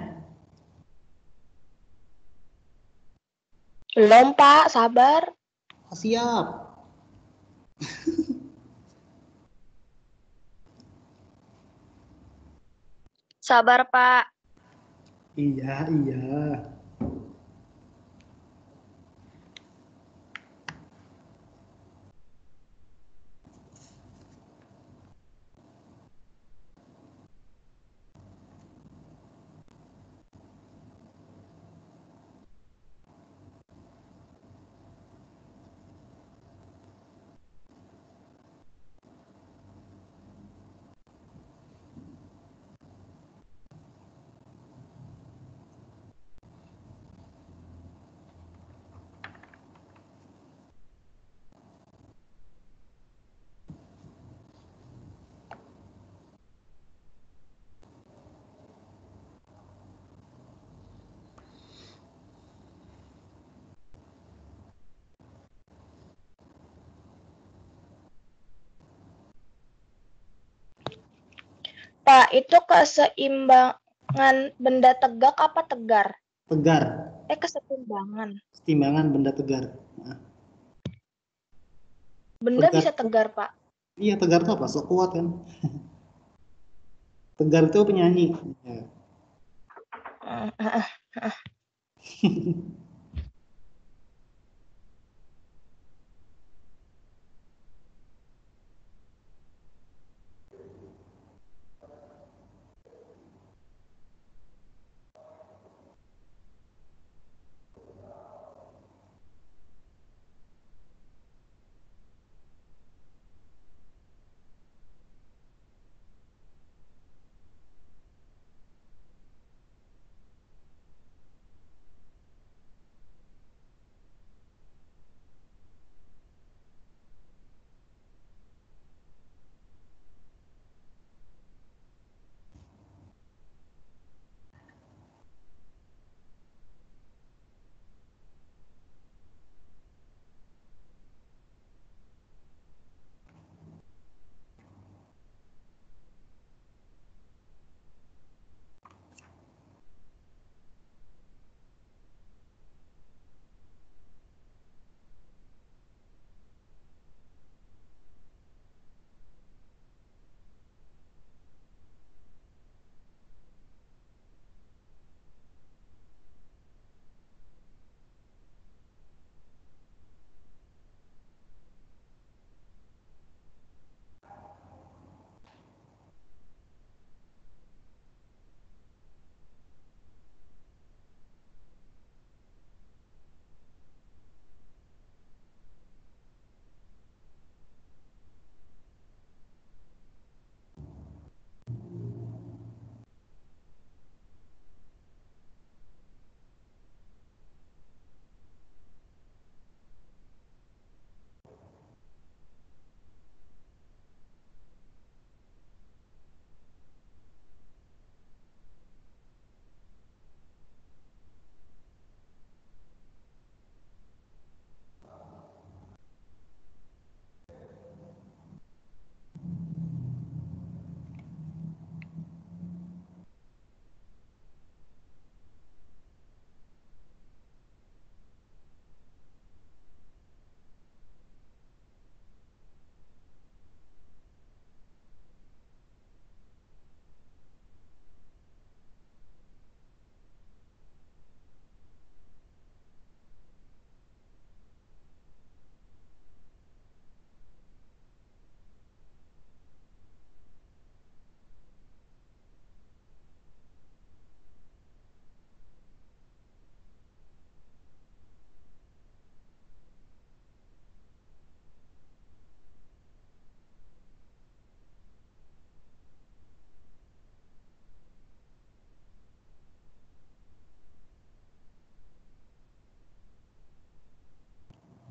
Belum, Pak. Sabar. Oh, siap. Sabar, Pak. Iya, iya. Pak, itu keseimbangan benda tegak apa tegar? Tegar. Keseimbangan. Keseimbangan benda tegar. Nah, Benda tegar. bisa tegar, Pak. Iya, tegar itu apa? Sok kuat kan? Tegar itu penyanyi. Ya.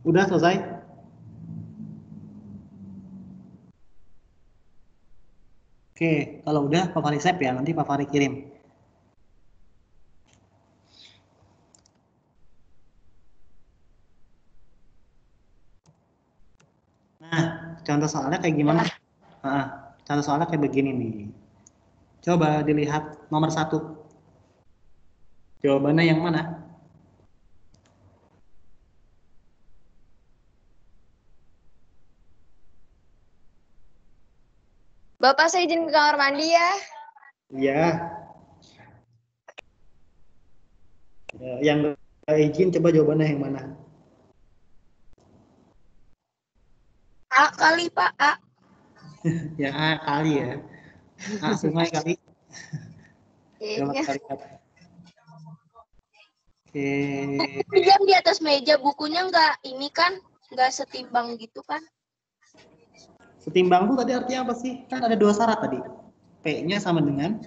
Udah selesai? Oke, kalau udah Pak Fahri save ya, nanti Pak Fahri kirim. Nah, contoh soalnya kayak gimana? Contoh soalnya kayak begini nih. Coba dilihat nomor 1. Jawabannya yang mana? Bapak, saya izin ke kamar mandi ya. Iya. Ya, yang nggak izin coba jawabannya yang mana? A kali Pak, A. Ya A kali ya. A sungai kali. Coba Iya. kita lihat. Oke. Jam di atas meja, bukunya nggak setimbang gitu kan? Setimbang tuh tadi artinya apa sih? Kan ada dua syarat tadi. P-nya sama dengan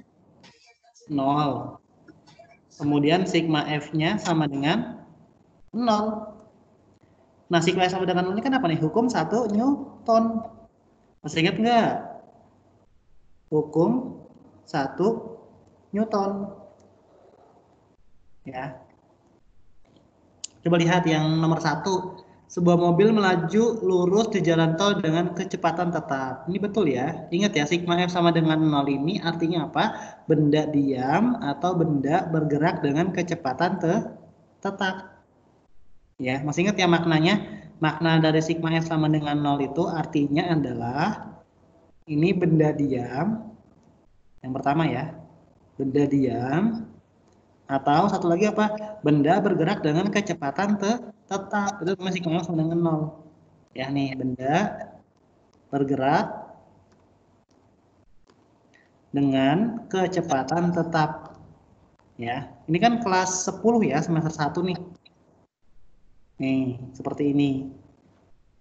0. Kemudian sigma F-nya sama dengan 0. Nah, sigma F sama dengan 0 ini kan apa nih? Hukum 1 Newton. Masih ingat nggak? Hukum 1 Newton. Ya. Coba lihat yang nomor 1. Sebuah mobil melaju lurus di jalan tol dengan kecepatan tetap. Ini betul ya. Ingat ya, sigma F sama dengan 0 ini artinya apa? Benda diam atau benda bergerak dengan kecepatan tetap. Ya, masih ingat ya maknanya? Makna dari sigma F sama dengan 0 itu artinya adalah ini benda diam. Yang pertama ya, benda diam. Atau satu lagi apa? Benda bergerak dengan kecepatan tetap. Itu masih sama dengan 0. Ya nih, benda bergerak dengan kecepatan tetap. Ya, ini kan kelas 10 ya, semester 1 nih. Nih, seperti ini.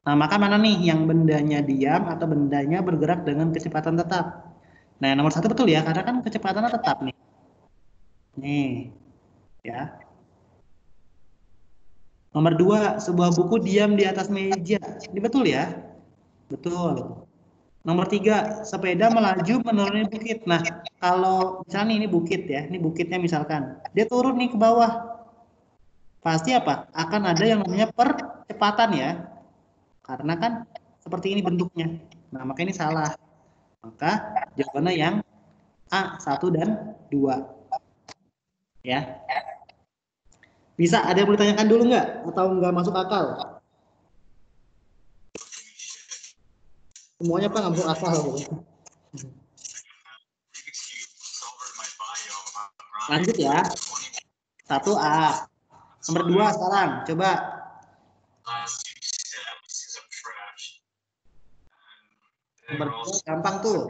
Nah, maka mana nih yang bendanya diam atau bendanya bergerak dengan kecepatan tetap? Nah, yang nomor 1 betul ya, karena kan kecepatannya tetap nih. Nih, ya. Nomor 2, sebuah buku diam di atas meja. Ini betul ya? Betul. Nomor 3, sepeda melaju menuruni bukit. Nah, kalau misalnya ini bukit ya, ini bukitnya misalkan. Dia turun nih ke bawah. Pasti apa? Akan ada yang namanya percepatan ya. Karena kan seperti ini bentuknya. Nah, maka ini salah. Maka jawabannya yang A, 1 dan 2. Ya. Bisa ada yang mau ditanyakan dulu nggak? Atau nggak masuk akal? Semuanya Pak nggak masuk akal. Lanjut ya. 1A. Nomor 2 sekarang. Coba. Nomor 2 gampang tuh.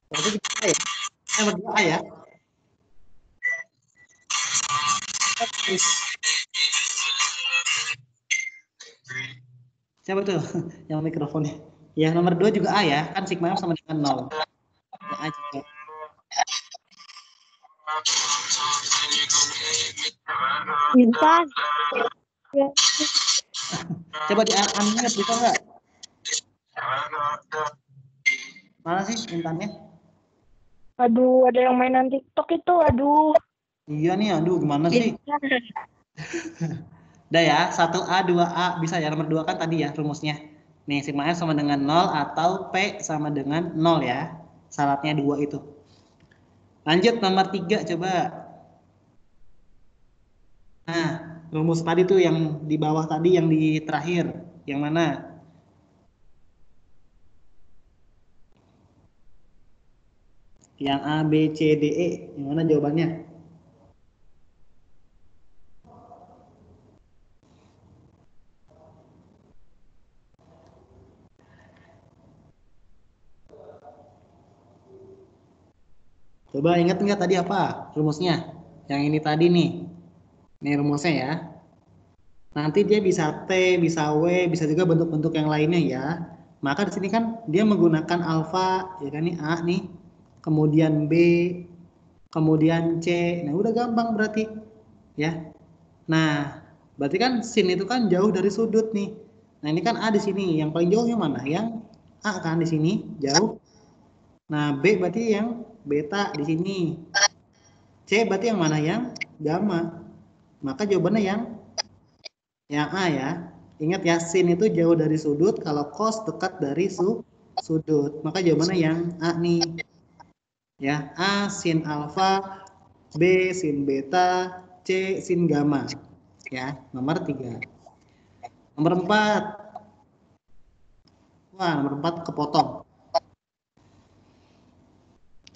Berarti kita ya. Nomor 2A ya. Siapa tuh yang mikrofonnya? Ya, nomor 2 juga A ya. Kan sigma F sama dengan 0. Ya, A juga. Intan. Coba di-unmute bisa nggak? Mana sih intannya? Aduh, ada yang mainan TikTok itu. Aduh. Iya nih, aduh gimana sih? Udah ya, 1A, 2A bisa ya. Nomor 2 kan tadi ya rumusnya. Nih, sigma F sama dengan 0 atau P sama dengan 0 ya. Syaratnya 2 itu. Lanjut nomor 3 coba. Nah, rumus tadi tuh yang di bawah tadi yang di terakhir. Yang mana? Yang A, B, C, D, E. Yang mana jawabannya? Coba ingat nggak tadi apa rumusnya? Yang ini tadi nih. Ini rumusnya ya. Nanti dia bisa T, bisa W, bisa juga bentuk-bentuk yang lainnya ya. Maka di sini kan dia menggunakan alfa, ya kan nih A nih, kemudian B, kemudian C. Nah, udah gampang berarti ya. Nah, berarti kan sin itu kan jauh dari sudut nih. Nah, ini kan A di sini, yang paling jauh yang mana? Yang A kan di sini jauh. Nah, B berarti yang beta di sini. C berarti yang mana? Yang gamma. Maka jawabannya yang A ya. Ingat ya, sin itu jauh dari sudut, kalau cos dekat dari sudut. Maka jawabannya yang A nih. Ya, A sin alfa, B sin beta, C sin gamma. Ya, nomor 3. Nomor 4. Wah, nomor 4 kepotong.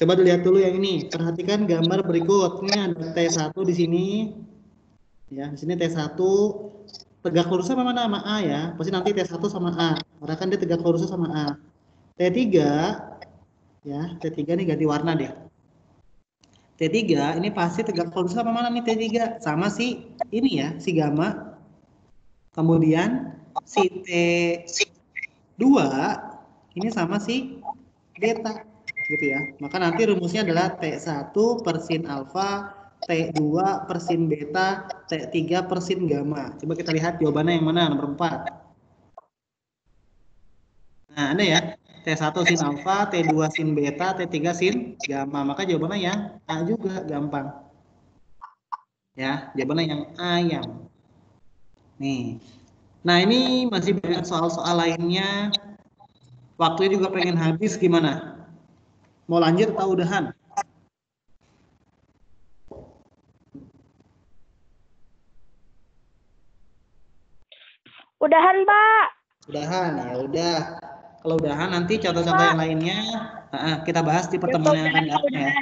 Coba dilihat dulu yang ini. Perhatikan gambar berikut. Ini ada T1 di sini. Ya, di sini T1 tegak lurusnya mana sama A ya. Pasti nanti T1 sama A. Karena kan dia tegak lurusnya sama A. T3 ya, T3 nih ganti warna deh. T3 ini pasti tegak lurusnya sama mana nih T3? Sama si ini ya, si gamma. Kemudian si T2 ini sama si beta gitu ya. Maka nanti rumusnya adalah T1 per sin alfa, T2 per sin beta, T3 per sin gamma. Coba kita lihat jawabannya yang mana, nomor 4. Nah, ada ya, T1 sin alfa, T2 sin beta, T3 sin gamma. Maka jawabannya yang A juga, gampang. Ya, jawabannya yang A yang. Nih. Nah, ini masih banyak soal-soal lainnya. Waktunya juga pengen habis, gimana? Mau lanjut atau udahan? Udahan, Pak. Udahan, ya udah. Kalau udahan nanti contoh-contoh yang lainnya kita bahas di pertemuan yang akan datang ya.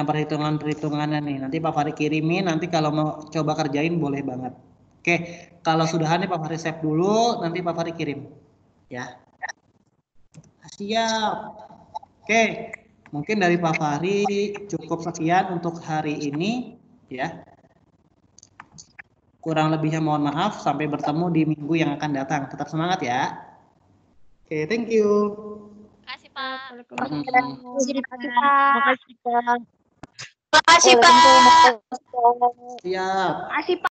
Yang perhitungan-perhitungannya nih. Nanti Pak Fahri kirimin, nanti kalau mau coba kerjain boleh banget. Oke, kalau sudahan nih Pak Fahri save dulu, nanti Pak Fahri kirim. Ya. Siap. Oke, mungkin dari Pak Fahri cukup sekian untuk hari ini ya. Kurang lebihnya mohon maaf, sampai bertemu di minggu yang akan datang. Tetap semangat ya. Oke, thank you. Makasih, Pak. Makasih, Pak. Makasih, Pak. Makasih, Pak. Siap. Makasih, Pak.